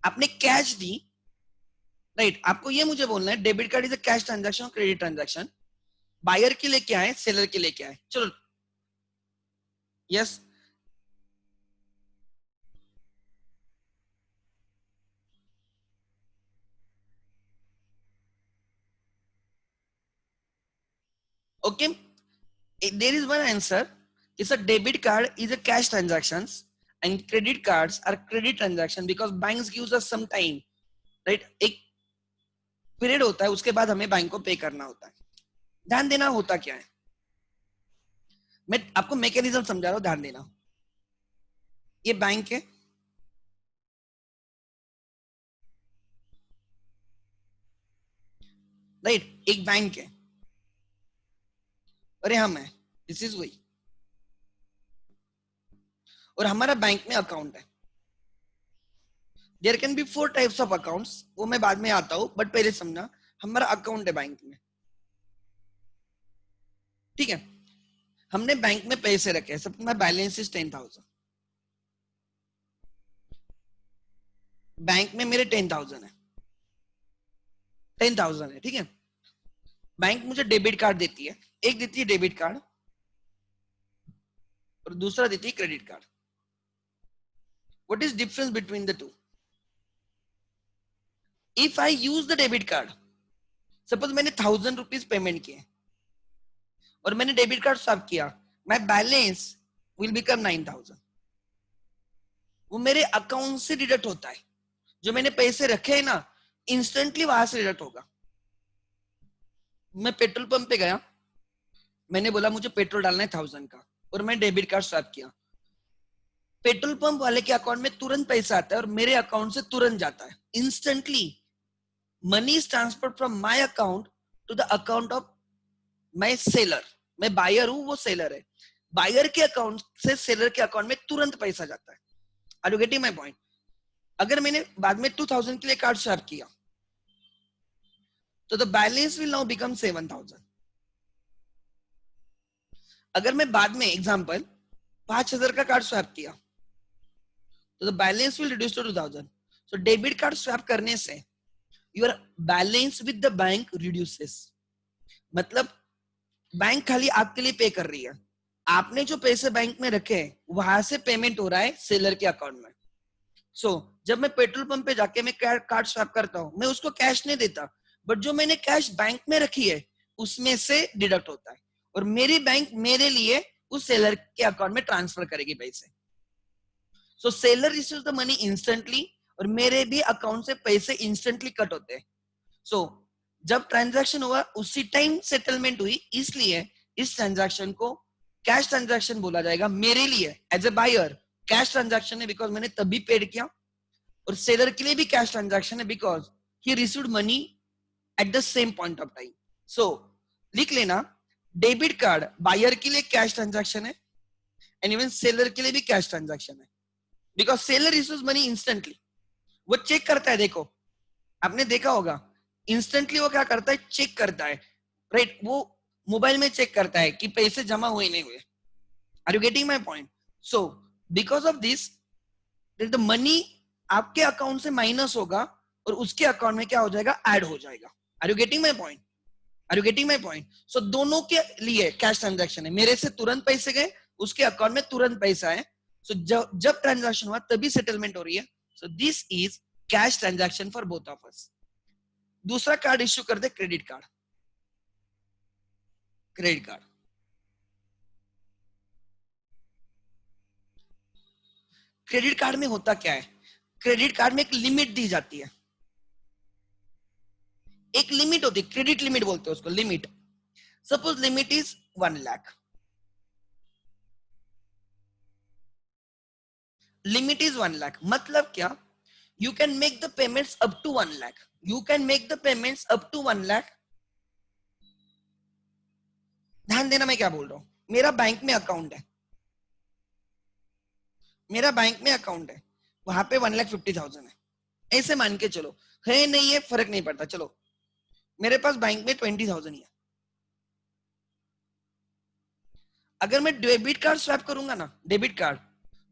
आपने कैश दी, राइट. आपको ये मुझे बोलना है debit card is a cash transaction, credit transaction. Buyer के लिए क्या है, सेलर के लिए क्या है. चलो yes. Okay, there is one answer. It's a debit card is a cash transactions and credit cards are credit transaction because banks gives us some time, right. एक पीरियड होता है, उसके बाद हमें बैंक को पे करना होता है. ध्यान देना होता क्या है, मैं आपको मैकेनिज्म समझा रहा हूँ, ध्यान देना. ये बैंक है, राइट. एक बैंक है और हम है, दिस इज वही. और हमारा बैंक में अकाउंट है. There can be 4 types of accounts, वो मैं बाद में आता हूं, बट पहले समझना हमारा अकाउंट है बैंक में. ठीक है, हमने बैंक में पैसे रखे, सबका बैलेंस इज 10,000. बैंक में मेरे 10,000 है, 10,000 है. ठीक है, बैंक मुझे डेबिट कार्ड देती है, एक देती है डेबिट कार्ड और दूसरा देती है credit card. What is difference between the two? If I use the debit card, suppose मैंने 1,000 रुपीज पेमेंट किए और मैंने डेबिट कार्ड स्वैप किया, माय बैलेंस विल बिकम 9,000. वो मेरे अकाउंट से डिडक्ट होता है. जो मैंने पैसे रखे हैं ना, इंस्टेंटली वहां से डिडक्ट होगा. मैं पेट्रोल पंप पे गया, मैंने बोला मुझे पेट्रोल डालना है 1,000 का, और मैं डेबिट कार्ड स्वैप किया. पेट्रोल पंप वाले के अकाउंट में तुरंत पैसा आता है और मेरे अकाउंट से तुरंत जाता है. Instantly money is transferred from my account to the account of my seller. मैं बायर हूं, वो सेलर है. बायर के अकाउंट से सेलर के अकाउंट में तुरंत पैसा जाता है. Are you getting my point? अगर मैंने बाद में 2,000 के लिए कार्ड स्वैप किया, तो the balance will now become 7,000. अगर मैं बाद में एग्जांपल 5,000 का कार्ड स्वैप किया, तो the balance will reduce to 2,000. So debit card swipe करने से your balance with the bank reduces. मतलब बैंक खाली आपके लिए पे कर रही है, आपने जो पैसे बैंक में रखे हैं वहां से पेमेंट हो रहा है सेलर के अकाउंट में. सो जब मैं पेट्रोल पंप पे जाके मैं कार्ड स्वैप करता हूं, मैं उसको कैश नहीं देता, बट जो मैंने कैश बैंक में रखी है उसमें से डिडक्ट होता है, और मेरी बैंक मेरे लिए उस सेलर के अकाउंट में ट्रांसफर करेगी पैसे. So seller receives the money instantly और मेरे भी अकाउंट से पैसे इंस्टेंटली कट होते हैं. सो जब ट्रांजैक्शन हुआ उसी टाइम सेटलमेंट हुई, इसलिए इस ट्रांजैक्शन को कैश ट्रांजैक्शन बोला जाएगा. मेरे लिए as a buyer cash transaction है बिकॉज मैंने तभी पेड किया, और सेलर के लिए भी कैश ट्रांजैक्शन है because he received money at the same point of time. So लिख लेना, डेबिट कार्ड बायर के लिए कैश ट्रांजैक्शन है एंड इवन सेलर के लिए भी कैश ट्रांजैक्शन है because seller receives money instantly. वो चेक करता है, देखो आपने देखा होगा इंस्टेंटली वो क्या करता है, चेक करता है, राइट. वो मोबाइल में चेक करता है कि पैसे जमा हुए नहीं हुए. Are you getting my point? So because of this the money आपके अकाउंट से माइनस होगा और उसके अकाउंट में क्या हो जाएगा, ऐड हो जाएगा. Are you getting my point? Are you getting my point? So दोनों के लिए कैश ट्रांजैक्शन है, मेरे से तुरंत पैसे गए, उसके अकाउंट में तुरंत पैसा है. सो जब ट्रांजैक्शन हुआ तभी सेटलमेंट हो रही है. So this is cash transaction for both of us. दूसरा कार्ड इश्यू कर दे, credit card. Credit card, credit card में होता क्या है, क्रेडिट कार्ड में एक लिमिट दी जाती है. एक लिमिट होती है, क्रेडिट लिमिट बोलते हैं उसको, limit. Suppose limit is 1 lakh. Limit is 1 lakh मतलब क्या, you can make the payments up to 1 lakh. You can make the payments up to 1 lakh. ध्यान देना मैं क्या बोल रहा हूं. मेरा बैंक में अकाउंट है, मेरा बैंक में अकाउंट है, वहां पे 1,50,000 है. ऐसे मान के चलो, है नहीं है फर्क नहीं पड़ता, चलो मेरे पास बैंक में 20,000 ही है. अगर मैं डेबिट कार्ड स्वैप करूंगा ना, डेबिट कार्ड,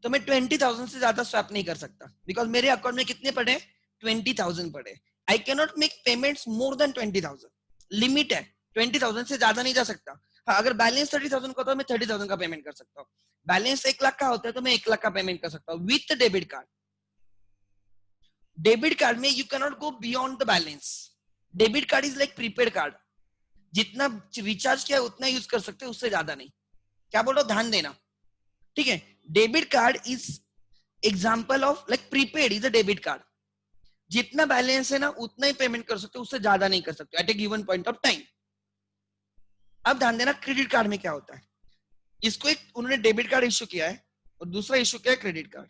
तो मैं 20,000 से ज्यादा स्वैप नहीं कर सकता, बिकॉज मेरे अकाउंट में कितने पड़े, 20,000 पड़े. I can not make payments more than 20,000. Limit है, 20,000 से ज्यादा नहीं जा सकता. हाँ, अगर बैलेंस 30,000 का होता है मैं 30,000 का पेमेंट कर सकता हूँ. बैलेंस 1 लाख का होता है तो मैं 1 लाख का पेमेंट कर सकता हूँ with debit card. Debit card में you cannot go beyond the balance. Debit card is like prepaid card, जितना रिचार्ज किया उतना यूज कर सकते हैं, उससे ज्यादा नहीं. क्या बोल रहा हूँ, ध्यान देना, ठीक है. Debit card is example of like prepaid is a debit card. जितना बैलेंस है ना उतना ही पेमेंट कर सकते हो, उससे ज्यादा नहीं कर सकते at a given point of time. अब ध्यान देना क्रेडिट कार्ड में क्या होता है. इसको एक उन्होंने डेबिट कार्ड इश्यू किया है और दूसरा इश्यू किया है क्रेडिट कार्ड.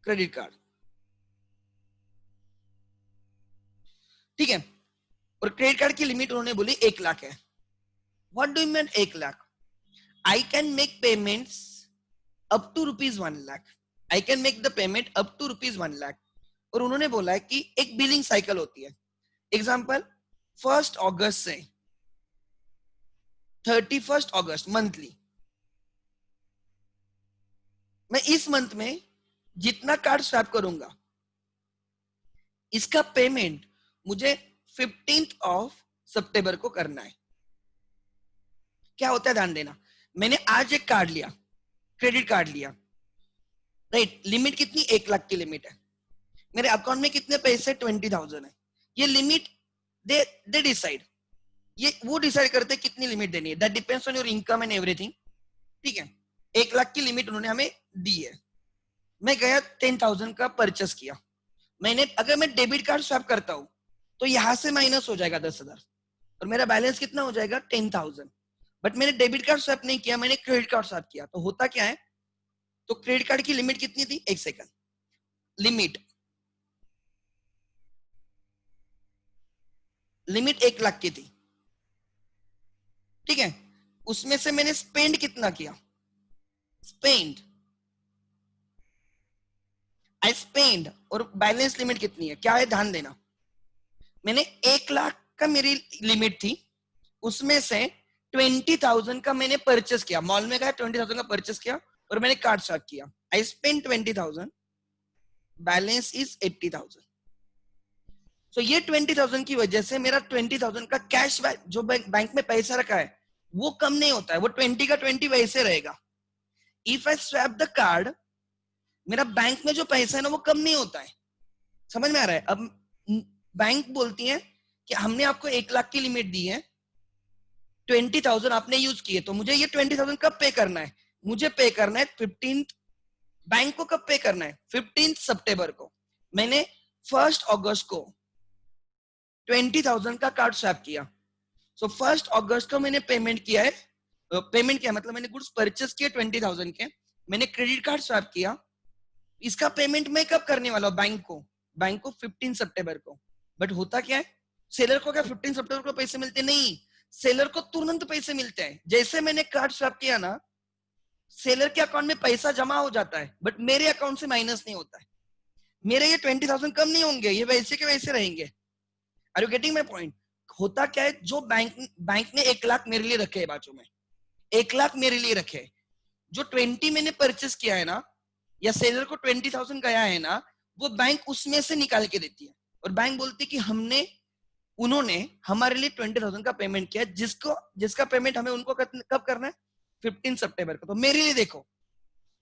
क्रेडिट कार्ड, ठीक है. और क्रेडिट कार्ड की लिमिट उन्होंने बोली 1 लाख है. What do you mean 1 lakh? I can make payments up to ₹1 lakh. I can make the payment up to ₹1 lakh. और उन्होंने बोला है कि एक बिलिंग साइकिल होती है. एग्जाम्पल, 1 अगस्त से 31 अगस्त मंथली. मैं इस मंथ में जितना कार्ड स्वैप करूंगा, इसका पेमेंट मुझे 15 सितंबर को करना है. क्या होता है ध्यान देना, मैंने आज एक कार्ड लिया, क्रेडिट कार्ड लिया, राइट. लिमिट कितनी, 1 लाख की लिमिट है. मेरे अकाउंट में कितने पैसे, 20,000 है. ये लिमिट दे डिसाइड, ये वो डिसाइड करते हैं कितनी लिमिट देनी है. That depends on your income and everything, ठीक है. 1 लाख की लिमिट उन्होंने हमें दी है. मैं गया 10,000 का परचेस किया. मैंने, अगर मैं डेबिट कार्ड स्वैप करता हूं तो यहां से माइनस हो जाएगा 10,000 और मेरा बैलेंस कितना हो जाएगा, 10,000. बट मैंने डेबिट कार्ड स्वैप नहीं किया, मैंने क्रेडिट कार्ड स्वैप किया. तो होता क्या है, तो क्रेडिट कार्ड की लिमिट कितनी थी, एक सेकंड, लिमिट 1 लाख की थी, ठीक है. उसमें से मैंने स्पेंड कितना किया, स्पेंड, आई स्पेंड. और बैलेंस लिमिट कितनी है, क्या है, ध्यान देना. मैंने 1 लाख का मेरी लिमिट थी, उसमें से 20,000 का मैंने परचेस किया, मॉल में गया 20,000 का परचेस किया और मैंने कार्ड स्वैप किया. I spend 20,000, balance is 80,000. सो ये 20,000 की वजह से मेरा 20,000 का कैश जो बैंक में पैसा रखा है वो कम नहीं होता है, वो 20 का 20 वैसे रहेगा. If I swap the card, मेरा बैंक में जो पैसा है ना वो कम नहीं होता है. समझ में आ रहा है. अब बैंक बोलती है कि हमने आपको 1 लाख की लिमिट दी है, 20,000 आपने यूज किए, तो मुझे ये 20,000 कब पे करना है, मुझे पे करना है 15th. बैंक को कब पे करना है, 15 सितंबर को. मैंने 1 अगस्त को 20,000 का कार्ड स्वैप किया. सो 1 अगस्त को मैंने पेमेंट किया है. पेमेंट किया मतलब मैंने गुड्स परचेस किए 20,000 के, मैंने क्रेडिट कार्ड स्वैप किया. इसका पेमेंट मैं कब करने वाला हूँ, बैंक को 15 सितंबर को. बट होता क्या है, सेलर को क्या 15 सितंबर को पैसे मिलते नहीं, सेलर को तुरंत पैसे मिलते हैं. जैसे मैंने कार्ड स्वैप किया ना, सेलर के अकाउंट में पैसा जमा हो जाता है, बट मेरे अकाउंट से माइनस नहीं होता है. मेरे ये 20,000 कम नहीं होंगे, ये वैसे के वैसे रहेंगे. Are you getting my point. होता क्या है, जो बैंक ने 1 लाख मेरे लिए रखे है, बाजू में 1 लाख मेरे लिए रखे, जो 20 मैंने परचेस किया है ना, या सेलर को 20,000 गया है ना, वो बैंक उसमें से निकाल के देती है. और बैंक बोलती है कि उन्होंने हमारे लिए 20,000 का पेमेंट किया, जिसका पेमेंट हमें उनको कब करना है, 15 सितंबर को. तो मेरे लिए देखो,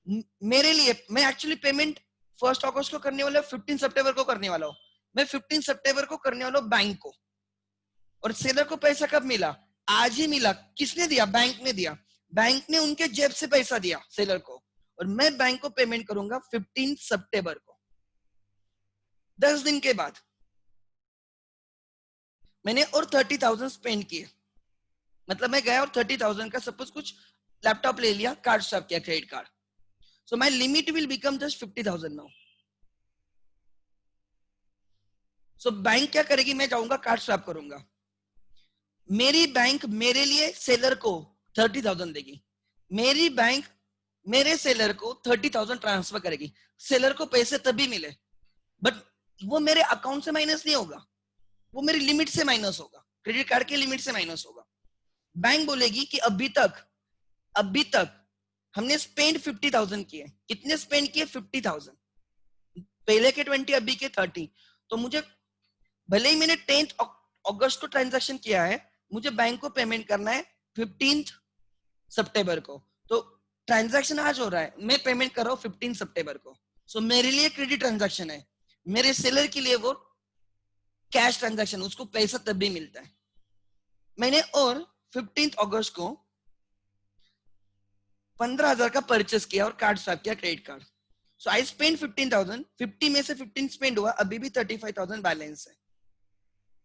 मेरे लिए मैं एक्चुअली पेमेंट 1 अगस्त को करने वाला हूँ, 15 सितंबर को करने वाला हूँ। मैं 15 सितंबर को करने वाला हूँ बैंक को, और सेलर को पैसा कब मिला? आज ही मिला। किसने दिया? बैंक ने दिया। बैंक ने उनके जेब से पैसा दिया सेलर को, और मैं बैंक को पेमेंट करूंगा 15 सितंबर को, 10 दिन के बाद। मैंने और 30,000 स्पेंड किए, मतलब मैं गया और 30,000 का सपोज कुछ लैपटॉप ले लिया, कार्ड स्वैप किया, credit card. So my limit will become just 50,000 now. So bank क्या करेगी? मैं जाऊंगा कार्ड स्वैप करूंगा, मेरी बैंक मेरे लिए सेलर को 30,000 देगी, मेरी बैंक मेरे सेलर को 30,000 ट्रांसफर करेगी। सेलर को पैसे तभी मिले, बट वो मेरे अकाउंट से माइनस नहीं होगा, वो मेरी लिमिट से माइनस होगा, क्रेडिट कार्ड की लिमिट से माइनस होगा। बैंक बोलेगी कि अभी तक हमने स्पेंड 50,000 किए। कितने स्पेंड किए? 50,000। पहले के 20, अभी के 30। तो मुझे, भले ही मैंने 10 अगस्त को ट्रांजैक्शन किया है, मुझे बैंक को पेमेंट करना है 15 सितंबर को। तो ट्रांजैक्शन आज हो रहा है, मैं पेमेंट कर रहा हूँ 15 सितंबर को। सो मेरे लिए क्रेडिट ट्रांजैक्शन है, मेरे सेलर के लिए वो कैश ट्रांजैक्शन, उसको पैसा तभी मिलता है। मैंने और 15 अगस्त को 15,000 का परचेस किया और कार्ड स्वैप किया, credit card. So I spend 15,000, 50 में से 15 स्पेंड हुआ, अभी भी 35,000 बैलेंस है।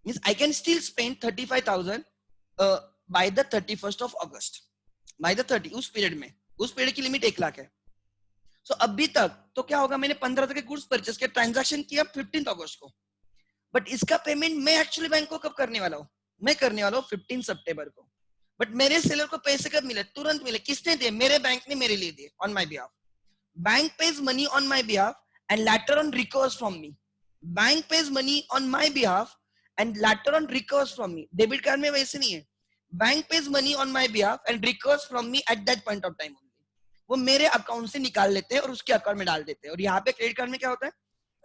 Means I can still spend 35,000 by the 31 August, by the 30, उस पीरियड में, उस पीरियड की लिमिट 1 लाख है। सो अभी तक तो क्या होगा? मैंने 15 के गुड्स परचेस किया, ट्रांजैक्शन किया 15 अगस्त को, बट इसका पेमेंट मैं एक्चुअली बैंक को कब करने वाला हूँ? मैं करने वाला हूँ 15 सितंबर को। बट मेरे सेलर को पैसे कब मिले? तुरंत मिले। किसने दिए? मेरे बैंक ने मेरे लिए दिए, on my behalf. Bank page money on my behalf and later on recovers from me. Bank page money on my behalf and later on recovers from me. Debit card में वैसे नहीं है, bank page money on my behalf and recovers from me at that point of time. वो मेरे account से निकाल लेते हैं और उसके अकाउंट में डाल देते हैं। और यहाँ पे क्रेडिट कार्ड में क्या होता है?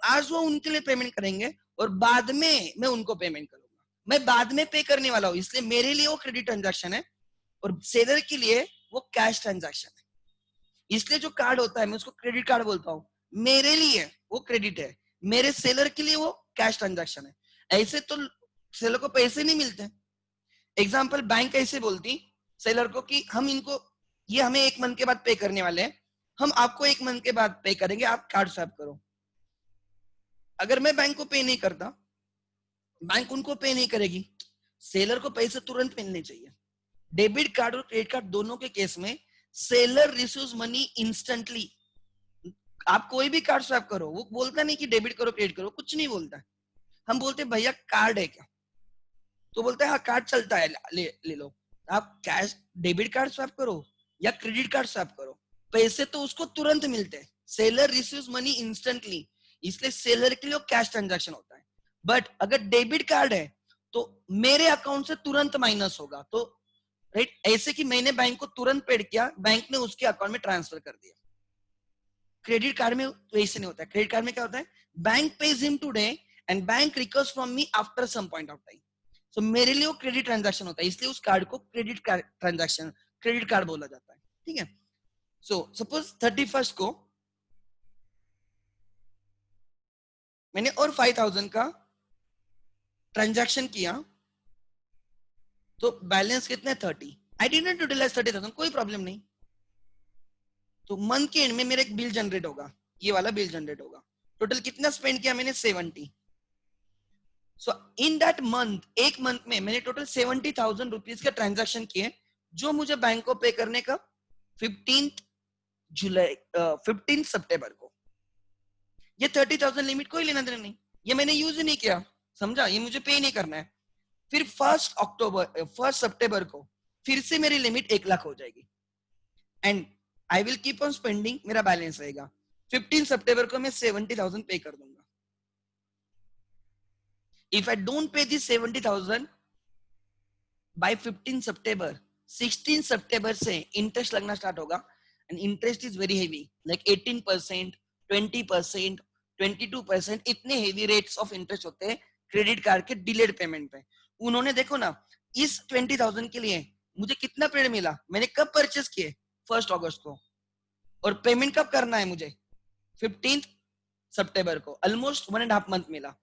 आज वो उनके लिए पेमेंट करेंगे और बाद में मैं उनको पेमेंट करूंगा। मैं बाद में पे करने वाला हूँ, इसलिए मेरे लिए वो क्रेडिट ट्रांजैक्शन है और सेलर के लिए वो कैश ट्रांजैक्शन है। इसलिए जो कार्ड होता है, मैं उसको क्रेडिट कार्ड बोलता हूँ। मेरे लिए वो क्रेडिट है, मेरे सेलर के लिए वो कैश ट्रांजैक्शन है। ऐसे तो सेलर को पैसे नहीं मिलते। एग्जाम्पल, बैंक ऐसे बोलती सेलर को कि हम इनको, ये हमें 1 मंथ के बाद पे करने वाले हैं, हम आपको 1 मंथ के बाद पे करेंगे, आप कार्ड स्वैप करो। अगर मैं बैंक को पे नहीं करता, बैंक उनको पे नहीं करेगी, सेलर को पैसे तुरंत मिलने चाहिए। डेबिट कार्ड और क्रेडिट कार्ड दोनों के केस में सेलर रिसीव्स मनी इंस्टेंटली। आप कोई भी कार्ड स्वैप करो, वो बोलता नहीं कि डेबिट करो क्रेडिट करो, कुछ नहीं बोलता। हम बोलते भैया कार्ड है क्या? तो बोलता है हाँ कार्ड चलता है, ले लो। आप कैश डेबिट कार्ड स्वैप करो या क्रेडिट कार्ड स्वैप करो, पैसे तो उसको तुरंत मिलते हैं। सेलर रिसीव्स मनी इंस्टेंटली, इसलिए सेलर के लिए कैश ट्रांजैक्शन होता है। बट अगर डेबिट कार्ड है तो मेरे अकाउंट से तुरंत माइनस होगा। तो राइट, ऐसे कि मैंने बैंक को तुरंत पेड किया, बैंक ने उसके अकाउंट में ट्रांसफर कर दिया। क्रेडिट कार्ड में वैसे नहीं होता है। क्रेडिट कार्ड में क्या होता है? Bank pays him today and bank recovers from me after some point of time. So मेरे लिए वो क्रेडिट ट्रांजैक्शन होता है, इसलिए उस कार्ड को credit card transaction, credit card बोला जाता है। ठीक है। सो सपोज 31 को मैंने और 5,000 का ट्रांजैक्शन किया, तो बैलेंस कितने? 30। आई डिड नॉट यूटिलाइज 30,000, कोई प्रॉब्लम नहीं। तो मंथ के एंड में मेरा एक बिल जनरेट होगा, ये वाला बिल जनरेट होगा। टोटल कितना स्पेंड किया मैंने? 70। सो इन दैट मंथ, एक मंथ में मैंने टोटल 70,000 रुपीज का ट्रांजैक्शन किए, जो मुझे बैंक को पे करने का 15 सितंबर को। ये 30,000 लिमिट कोई लेना देना नहीं, ये मैंने यूज ही नहीं किया, समझा? ये मुझे पे नहीं करना है। फिर 1 सितंबर को फिर से मेरी लिमिट 1 लाख हो जाएगी and I will keep on spending, मेरा बैलेंस रहेगा। 15 सितंबर को मैं 70,000 पे कर दूंगा। If I don't pay this 70,000 by 15 September, 16 सितंबर से इंटरेस्ट लगना स्टार्ट होगा and interest is very heavy, like 18%, 20%, 22%, इतने हेवी रेट्स ऑफ इंटरेस्ट होते हैं क्रेडिट कार्ड के डिलेड पेमेंट पे। उन्होंने देखो ना, इस 20,000 के लिए मुझे कितना पीरियड मिला? मैंने कब परचेस किए? 1 अगस्त को। और पेमेंट कब करना है मुझे? 15 सितंबर को। ऑलमोस्ट 1.5 मंथ मिला।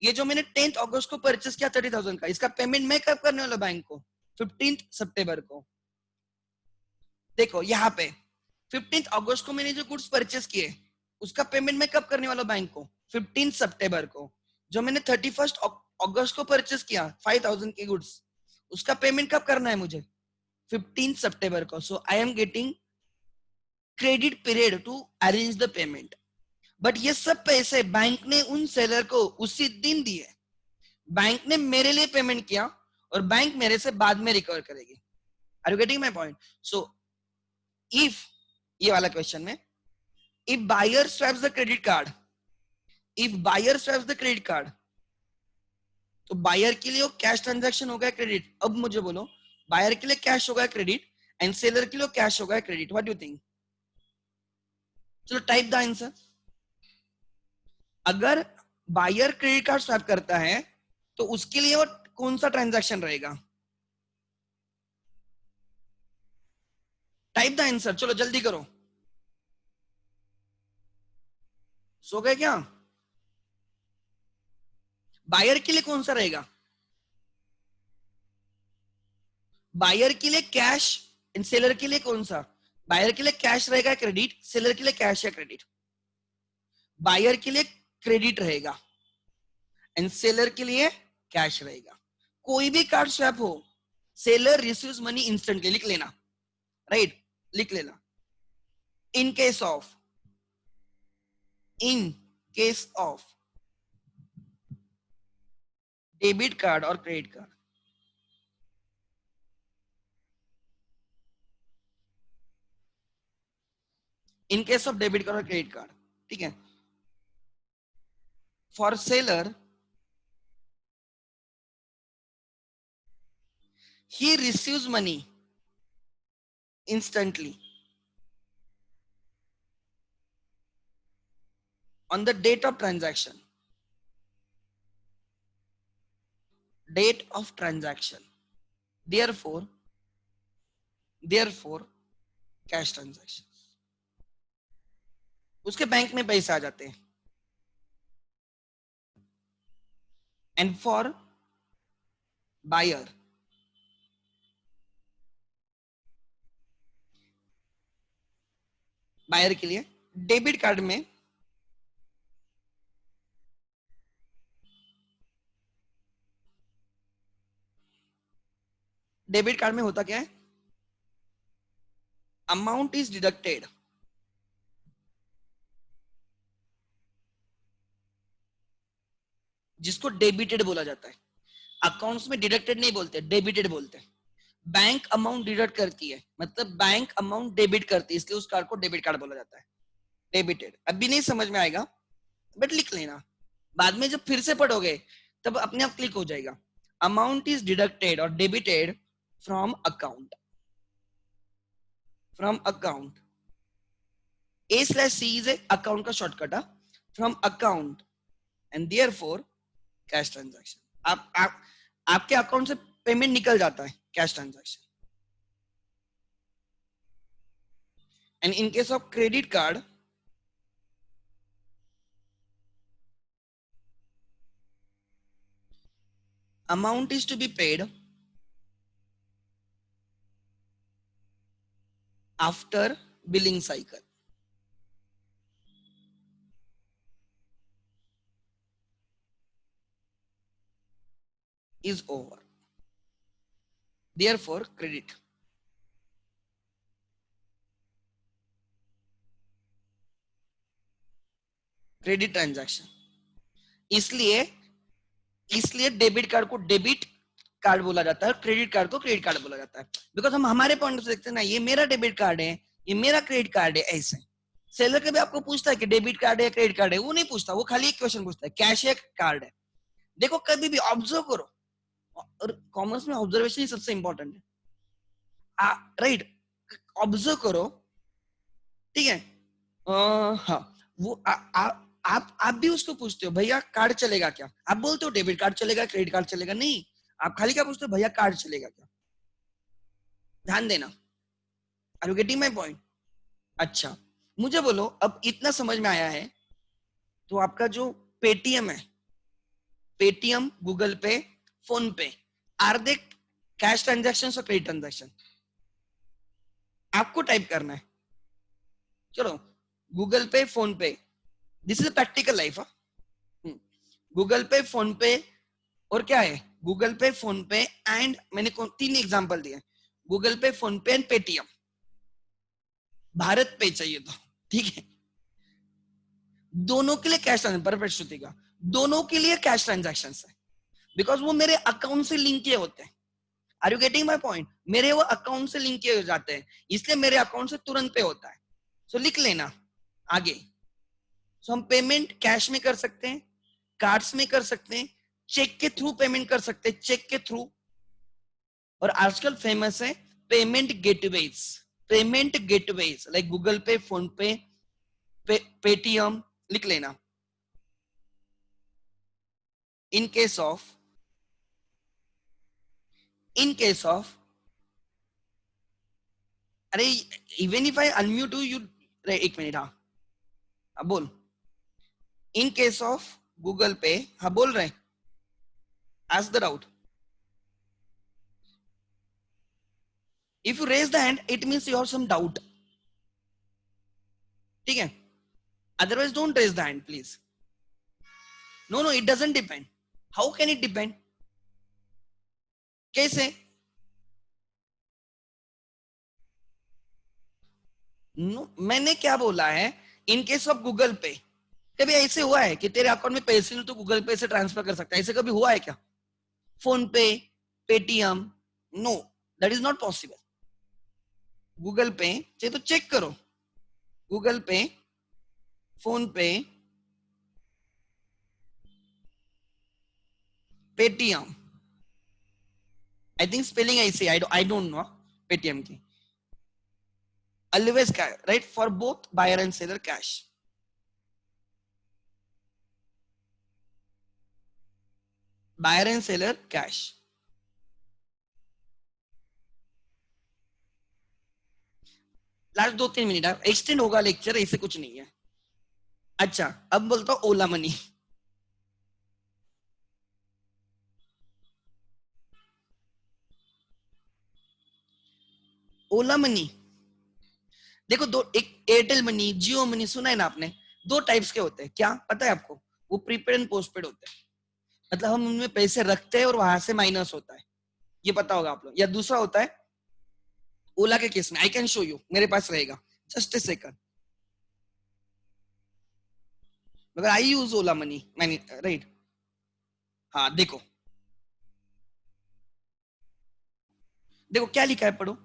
ये जो मैंने 10 अगस्त को परचेस किया 30,000 का, इसका पेमेंट मैं कब करने वाला बैंक को? 15 सितंबर को। देखो यहाँ पे 15 अगस्त को मैंने जो गुड्स परचेस किए उसका पेमेंट मैं कब करने वाला बैंक को? 15 सितंबर को। जो मैंने 31 अगस्त को परचेस किया 5,000 के गुड्स, उसका पेमेंट कब करना है मुझे? 15 सितंबर को। So I am getting credit period to arrange the payment. But ये सब पैसे बैंक ने उन सेलर को उसी दिन दिए। बैंक ने मेरे लिए पेमेंट किया और बैंक मेरे से बाद में रिकवर करेगी। Are you getting my point? So if, ये वाला क्वेश्चन में, if buyer swaps the credit card, if buyer swaps the credit card, तो बायर के लिए वो कैश ट्रांजैक्शन हो गया क्रेडिट। अब मुझे बोलो, बायर के लिए कैश हो गया क्रेडिट एंड सेलर के लिए कैश हो गया credit. What do you think? चलो टाइप द आंसर। अगर बायर क्रेडिट कार्ड स्वैप करता है तो उसके लिए वो कौन सा ट्रांजैक्शन रहेगा? टाइप द आंसर, चलो जल्दी करो। सो गए क्या? बायर के लिए कौन सा रहेगा? बायर के लिए कैश एंड सेलर के लिए कौन सा? बायर के लिए कैश रहेगा क्रेडिट, सेलर के लिए कैश या क्रेडिट? बायर के लिए क्रेडिट रहेगा एंड सेलर के लिए कैश रहेगा। कोई भी कार्ड स्वैप हो, सेलर रिसीव्स मनी इंस्टेंटली। लिख लेना, राइट? लिख लेना। In case of, in case of debit card और credit card, in case of debit card और क्रेडिट कार्ड, ठीक है, for seller he receives money instantly on the date of transaction, date of transaction, therefore cash transaction, उसके bank में पैसे आ जाते हैं। And for buyer, buyer के लिए डेबिट कार्ड में होता क्या है? अमाउंट इज डिडक्टेड, जिसको डेबिटेड बोला जाता है। अकाउंट्स में डिडक्टेड नहीं बोलते, डेबिटेड बोलते हैं। बैंक अमाउंट डिडक्ट करती है, मतलब बैंक अमाउंट डेबिट करती है, इसलिए उस कार्ड को डेबिट कार्ड बोला जाता है, डेबिटेड। अभी नहीं समझ में आएगा बट लिख लेना, बाद में जब फिर से पढ़ोगे तब अपने आप क्लिक हो जाएगा। अमाउंट इज डिडक्टेड और debited from account, from account. A/C is account का शॉर्टकट है, from account and therefore cash transaction. आप आपके अकाउंट से पेमेंट निकल जाता है, cash transaction. And in case of credit card, amount is to be paid after billing cycle, is over, therefore credit। Credit transaction. इसलिए debit card को debit card बोला जाता है, क्रेडिट कार्ड को क्रेडिट कार्ड बोला जाता है। बिकॉज हम हमारे पॉइंट से देखते हैं ना, ये मेरा डेबिट कार्ड है, ये मेरा क्रेडिट कार्ड है, ऐसे। सेलर कभी आपको पूछता है कि डेबिट कार्ड है क्रेडिट कार्ड है? वो नहीं पूछता, वो खाली एक क्वेश्चन पूछता है, कैश है कार्ड है। देखो कभी भी ऑब्जर्व करो, और कॉमर्स में ऑब्जर्वेशन ही सबसे इंपॉर्टेंट है, राइट? ऑब्जर्व करो, ठीक है? हाँ, वो आप भी उसको पूछते हो, भैया कार्ड चलेगा क्या? आप बोलते हो डेबिट कार्ड चलेगा, क्रेडिट कार्ड चलेगा? नहीं, आप खाली क्या पूछते हो, भैया कार्ड चलेगा क्या? ध्यान देना। Are you getting my point? अच्छा, मुझे बोलो अब इतना समझ में आया है तो आपका जो पेटीएम है, पेटीएम, गूगल पे, फोन पे, आर दे कैश ट्रांजैक्शन और क्रेडिट ट्रांजैक्शन? आपको टाइप करना है। चलो गूगल पे, फोन पे, this is practical life. Google पे, फोन पे और क्या है, गूगल पे, फोन पे एंड मैंने तीन एग्जांपल दिए, गूगल पे, फोन पे एंड पेटीएम। भारत पे चाहिए तो ठीक है, दोनों के लिए कैश ट्रांजेक्शन, परफेक्ट श्रुति का, दोनों के लिए कैश ट्रांजैक्शन है बिकॉज वो मेरे अकाउंट से लिंक किए होते हैं। Are you getting my point? मेरे वो अकाउंट से लिंक किए हो जाते हैं, इसलिए मेरे अकाउंट से तुरंत पे होता है। सो लिख लेना आगे। सो हम पेमेंट कैश में कर सकते हैं, कार्ड्स में कर सकते हैं, चेक के थ्रू पेमेंट कर सकते हैं, चेक के थ्रू, और आजकल फेमस है payment gateways, payment gateways like Google पे, फोन पे, पेटीएम, लिख लेना। इन केस ऑफ अरे even if I unmute you, एक मिनट, हाँ बोल। इन केस ऑफ गूगल पे, हाँ बोल रहे, ask the doubt. If you raise the hand it means you have some doubt, ठीक है? Otherwise don't raise the hand please. No no, it doesn't depend. How can it depend? कैसे? No, मैंने क्या बोला है, इन केस ऑफ गूगल पे, कभी ऐसे हुआ है कि तेरे अकाउंट में पैसे नहीं तो गूगल पे से ट्रांसफर कर सकता है, ऐसे कभी हुआ है क्या? PhonePe, Paytm, no, that is not possible. Google Pay चाहिए तो चेक करो, गूगल पे, फोन पे, पेटीएम, आई थिंक स्पेलिंग ऐसे, आई डोंट नो पेटीएम की, always cash, right? For both buyer and seller, cash. Buyer and seller, cash. Last 2-3 minute extend होगा lecture, ऐसे कुछ नहीं है। अच्छा अब बोलता हूँ ओला मनी। ओला मनी देखो, दो, एक एयरटेल मनी, जियो मनी, सुना है ना आपने? दो टाइप्स के होते हैं, क्या पता है आपको? वो प्रीपेड एंड पोस्टपेड होते हैं, मतलब हम उनमें पैसे रखते हैं और वहां से माइनस होता है, ये पता होगा आप लोग। या दूसरा होता है ओला के केस में, आई कैन शो यू, मेरे पास रहेगा, जस्ट ए सेकंड, मगर आई यूज ओला मनी मैंने, राइट? हाँ देखो, देखो क्या लिखा है, पढ़ो।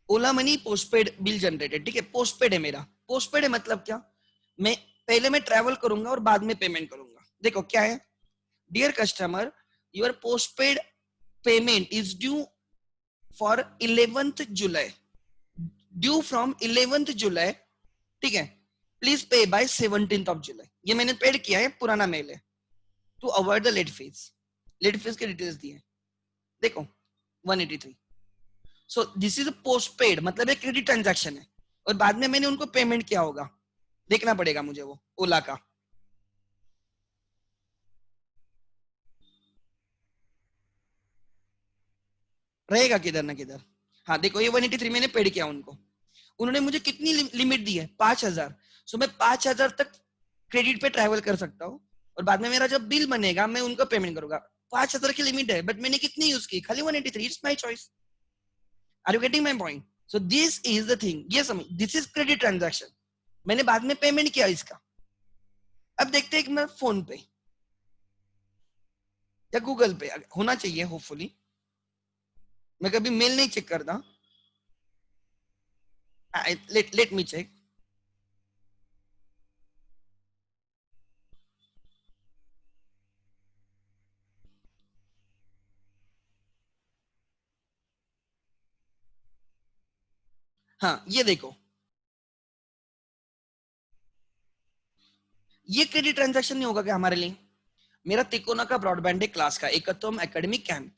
ओला मनी पोस्टपेड बिल जनरेटेड, ठीक है, पोस्टपेड है मेरा। पोस्टपेड है मतलब क्या, मैं पहले मैं ट्रैवल करूंगा और बाद में पेमेंट करूंगा। देखो क्या है, dear customer, your postpaid payment is due for 11th July, due from 11th July, ठीक है, please pay bye 17th of July. ये मैंने पेड किया है, पुराना मेल है, to avoid the late fee. Late fee के डिटेल्स दिए, देखो 183। So this is post paid, मतलब एक क्रेडिट ट्रांजैक्शन है, और बाद में मैंने उनको पेमेंट किया होगा, देखना पड़ेगा मुझे वो ओला का। रहेगा किधर ना किधर। हाँ देखो, ये 183 मैंने पेड किया उनको, उन्होंने मुझे कितनी लिमिट दी है, 5,000। सो मैं 5,000 तक क्रेडिट पे ट्रैवल कर सकता हूँ, और बाद में मेरा जब बिल बनेगा मैं उनको पेमेंट करूंगा। 5,000 की लिमिट है, बट मैंने कितनी यूज की, खाली 183, it's my choice. Are you getting my point? So this is the thing, ये समझ, दिस इज क्रेडिट ट्रांजैक्शन, मैंने बाद में पेमेंट किया इसका। अब देखते हैं कि मैं फोन पे या गूगल पे होना चाहिए, होपफुली, मैं कभी मेल नहीं चेक करता, लेट मी चेक। हाँ ये देखो, ये क्रेडिट ट्रांजैक्शन नहीं होगा क्या हमारे लिए? मेरा तिकोना का ब्रॉडबैंड है क्लास का, एकत्वम एकेडमिक कैंप,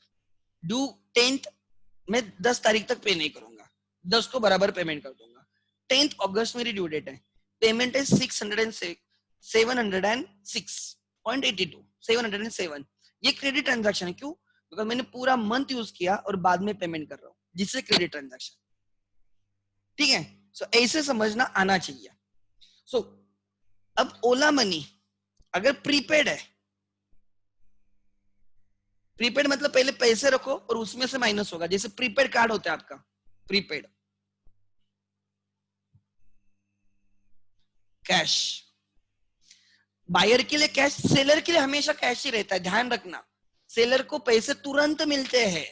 ड्यू 10th, मैं 10 तारीख तक पे नहीं करूंगा, 10 को बराबर पेमेंट कर दूंगा। 10th अगस्त मेरी ड्यू डेट है, पेमेंट है 706.82, 707, ये क्रेडिट ट्रांजैक्शन है। क्यों? बिकॉज मैंने पूरा मंथ यूज किया और बाद में पेमेंट कर रहा हूँ, जिससे क्रेडिट ट्रांजैक्शन। ठीक है, सो ऐसे समझना आना चाहिए। सो अब ओला मनी अगर प्रीपेड है, प्रीपेड मतलब पहले पैसे रखो और उसमें से माइनस होगा, जैसे प्रीपेड कार्ड होता है आपका, प्रीपेड कैश, बायर के लिए कैश, सेलर के लिए हमेशा कैश ही रहता है, ध्यान रखना। सेलर को पैसे तुरंत मिलते हैं,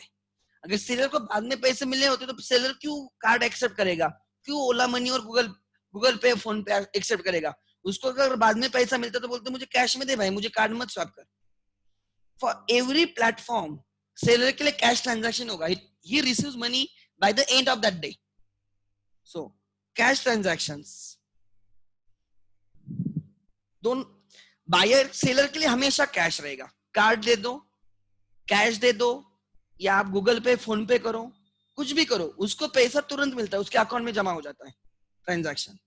अगर सेलर को बाद में पैसे मिलने होते तो सेलर क्यों कार्ड एक्सेप्ट करेगा, क्यों ओला मनी और गूगल पे फोन पे एक्सेप्ट करेगा? उसको अगर बाद में पैसा मिलता तो बोलते मुझे कैश में दे भाई, मुझे कार्ड मत स्वैप कर। फॉर एवरी प्लेटफॉर्म सेलर के लिए कैश ट्रांजैक्शन होगा, he receives money by the end of that day. So cash transactions दोनों, बायर सेलर के लिए हमेशा कैश रहेगा, कार्ड दे दो, कैश दे दो, या आप गूगल पे फोन पे करो, कुछ भी करो, उसको पैसा तुरंत मिलता है, उसके अकाउंट में जमा हो जाता है ट्रांजैक्शन।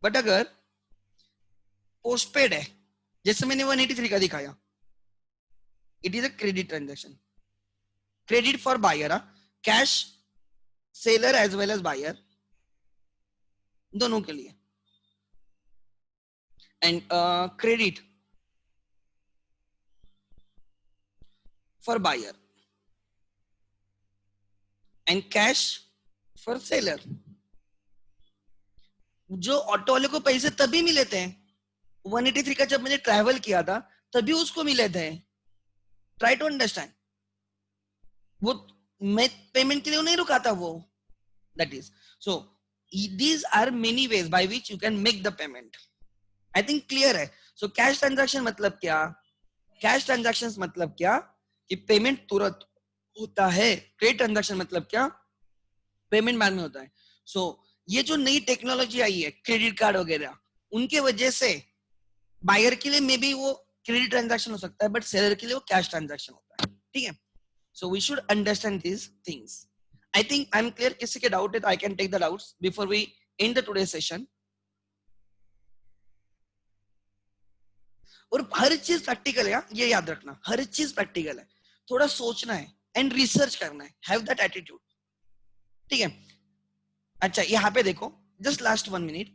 बट अगर पोस्टपेड है, जैसे मैंने 183 का दिखाया, it is a credit transaction, credit for buyer, cash seller as well as buyer दोनों के लिए, and credit for buyer and cash for seller. जो ऑटो वाले को पैसे तभी मिले थे 183 का, जब मैंने ट्रैवल किया था तभी उसको मिले थे। ट्राई टू अंडरस्टैंड, वो मैं पेमेंट के लिए नहीं रुका था वो, that is. So these are many ways by which you can make the payment. I think clear है। so cash transaction मतलब क्या, कैश ट्रांजैक्शंस मतलब क्या कि पेमेंट तुरंत होता है, क्रेडिट ट्रांजैक्शन मतलब क्या, पेमेंट बाद में होता है। सो ये जो नई टेक्नोलॉजी आई है क्रेडिट कार्ड वगैरह, उनके वजह से बायर के लिए मे बी वो क्रेडिट ट्रांजैक्शन हो सकता है, बट सेलर के लिए वो कैश ट्रांजैक्शन होता है। ठीक है, so we should understand these things. I think I am clear. किसी के डाउट है तो I can take the doubts before we end the today session. और हर चीज प्रैक्टिकल है, ये याद रखना, हर चीज प्रैक्टिकल है, थोड़ा सोचना है एंड रिसर्च करना है, हैव दैट एटीट्यूड। ठीक है, अच्छा यहाँ पे देखो, जस्ट लास्ट 1 मिनट,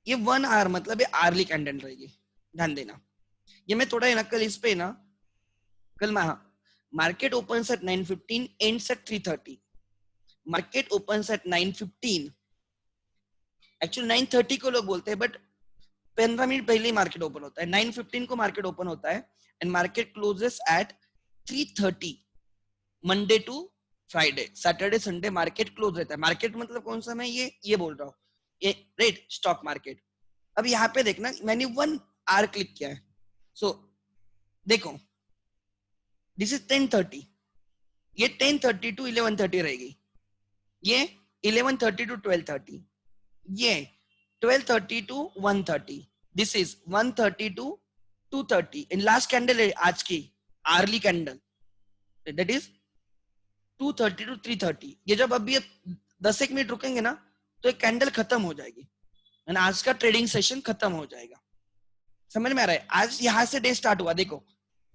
ये 1 आवर मतलब ये आर्ली कैंडल रहेगी, ध्यान देना। ये मैं थोड़ा ना कल इस पे ना, कल मैं market open at 9:15 ends at 3:30, market open at 9:15, actually 9:30 को लोग बोलते हैं, बट 15 मिनट पहले ही मार्केट ओपन होता है। 9:15 को मार्केट ओपन होता है and market closes at 3:30, Monday to Friday, Saturday Sunday market close रहता है। मार्केट मतलब कौन सा, मैं ये बोल रहा हूँ, ये रेट स्टॉक मार्केट। अब यहाँ पे देखना, मैंने 1 आवर क्लिक किया है। सो देखो, दिस इज 10:30, ये 10:30 टू 11:30 रहेगी, ये 11:30 टू 12:30, ये 12:30 to 1:30, this is 1:30 to 2:30, in last candle है आज की early candle, that is 2:30 to 3:30। ये जब अभी 10 मिनट रुकेंगे ना तो एक कैंडल खत्म हो जाएगी, आज का ट्रेडिंग सेशन खत्म हो जाएगा। समझ में आ रहा है? आज यहां से डे स्टार्ट हुआ, देखो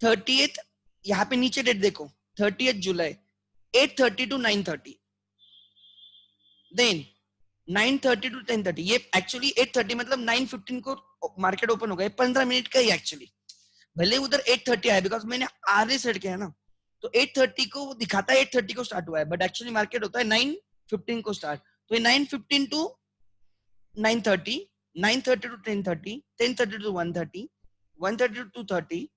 30th, यहाँ पे नीचे डेट देखो 30th July, 8:30 to 9:30, then 9:30 to 10:30, ये एक्चुअली 8:30 मतलब 9:15 को मार्केट ओपन हो गया, 15 मिनट का ही एक्चुअली, भले उधर 8:30 आया बिकॉज मैंने आगे सेट किया ना, तो 8:30 को वो दिखाता है 8:30 को स्टार्ट हुआ है, बट एक्चुअली मार्केट होता है 9:15 को स्टार्ट। तो ये 9:15 टू 9:30, 9:30 टू 10:30, 10:30 टू 1:30, 1:30 टू 2:30,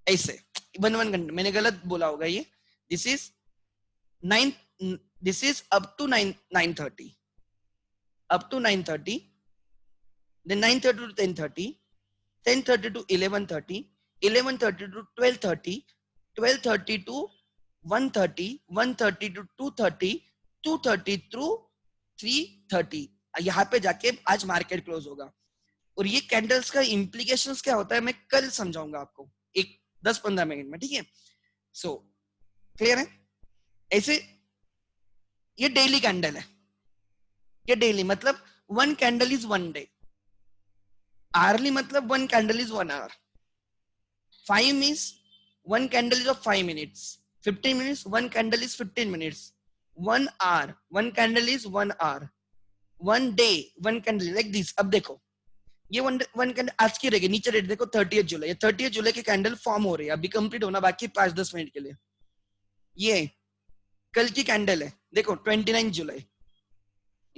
ऐसे 1 घंटे। मैंने गलत बोला होगा ये, this is 9, this is up to 9:30, up to 9:30, then 9:30 to 10:30, 10:30 to 11:30, 11:30 to 12:30, 12:30 to 1:30, 1:30 to 2:30, 2:30 to 3:30, यहाँ पे जाके आज मार्केट क्लोज होगा। और ये कैंडल्स का इम्प्लीकेशंस क्या होता है मैं कल समझाऊंगा आपको, एक 10-15 मिनट में, ठीक है। सो क्लियर है? ऐसे ये डेली कैंडल है, ये डेली मतलब one candle is one day, hourly मतलब one candle is one hour, 5 means one candle is of 5 minutes, 15 minutes one candle is 15 minutes, 1 hour one candle is 1 hour, 1 day one candle like this. अब देखो ये one candle आज की रहेगी, नीचे date देखो 30 जुलाई, 30 जुलाई की कैंडल फॉर्म हो रही है, अभी कंप्लीट होना बाकी 5-10 मिनट के लिए। ये कल की कैंडल है देखो 29 जुलाई,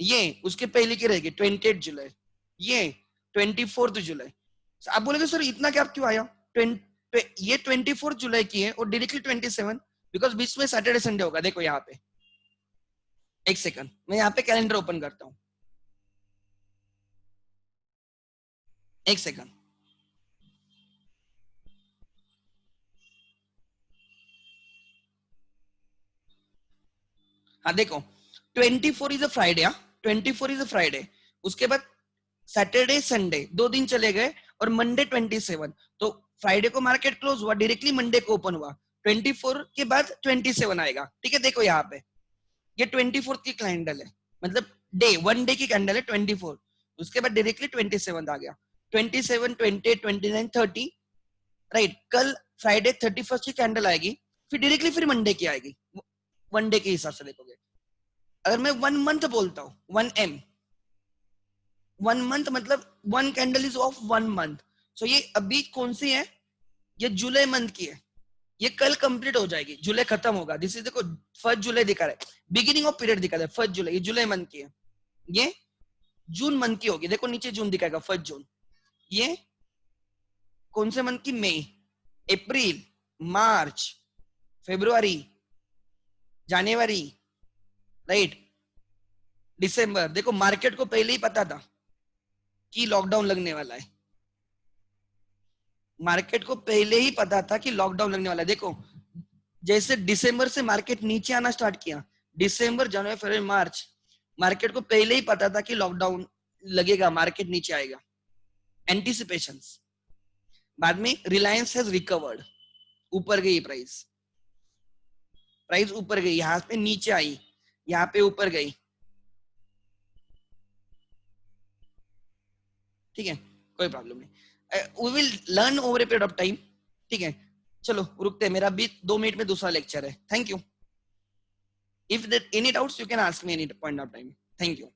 ये उसके पहले की रहेगी 28 जुलाई, ये 24 जुलाई। आप बोलेगे सर इतना क्या क्यों आया? ये 24 जुलाई की है और डायरेक्टली 27, बिकॉज बीच में सैटरडे संडे होगा। देखो यहाँ पे एक सेकंड, मैं यहाँ पे कैलेंडर ओपन करता हूँ, एक सेकंड। हाँ देखो 24 is a Friday, 24 is a Friday, उसके बाद सैटरडे संडे 2 दिन चले गए और मंडे 27, तो फ्राइडे को मार्केट क्लोज हुआ, डायरेक्टली मंडे को ओपन हुआ, 24 के बाद 27 आएगा। ठीक है, देखो यहाँ पे ये 24 की कैंडल है, मतलब डे वन डे की कैंडल है 24, उसके बाद डायरेक्टली 27 आ गया, 27 28 29 30, राइट। कल फ्राइडे 31 की कैंडल आएगी, फिर डायरेक्टली फिर मंडे की आएगी, वन डे के हिसाब से देखोगे। अगर मैं 1 मंथ बोलता हूँ 1M, 1 मंथ मतलब 1 कैंडल इज ऑफ 1 मंथ। सो ये अभी कौन सी है? ये जुलाई मंथ की है, ये कल कंप्लीट हो जाएगी, जुलाई खत्म होगा। दिस इज देखो 1 जुलाई दिखा रहा है, बिगिनिंग ऑफ पीरियड दिखा रहा है 1 जुलाई, ये जुलाई मंथ की है, ये जून मंथ की होगी, देखो नीचे जून दिखाएगा 1 जून। ये कौन से मंथ की? मई, अप्रैल, मार्च, फरवरी, जनवरी, राइट, दिसंबर। देखो मार्केट को पहले ही पता था कि लॉकडाउन लगने वाला है, मार्केट को पहले ही पता था कि लॉकडाउन लगने वाला है। देखो जैसे दिसंबर से मार्केट नीचे आना स्टार्ट किया, दिसंबर जनवरी फरवरी मार्च, मार्केट को पहले ही पता था कि लॉकडाउन लगेगा, मार्केट नीचे आएगा, एंटीसिपेशंस। बाद में रिलायंस हैज रिकवर्ड, ऊपर गई प्राइस, प्राइस ऊपर गई, यहाँ पे नीचे आई, यहाँ पे ऊपर गई, ठीक है, कोई प्रॉब्लम नहीं, we will learn over a period of time. ठीक है, चलो रुकते हैं, मेरा भी 2 मिनट में दूसरा लेक्चर है। Thank you. If there any doubts you can ask me any point of time. Thank you.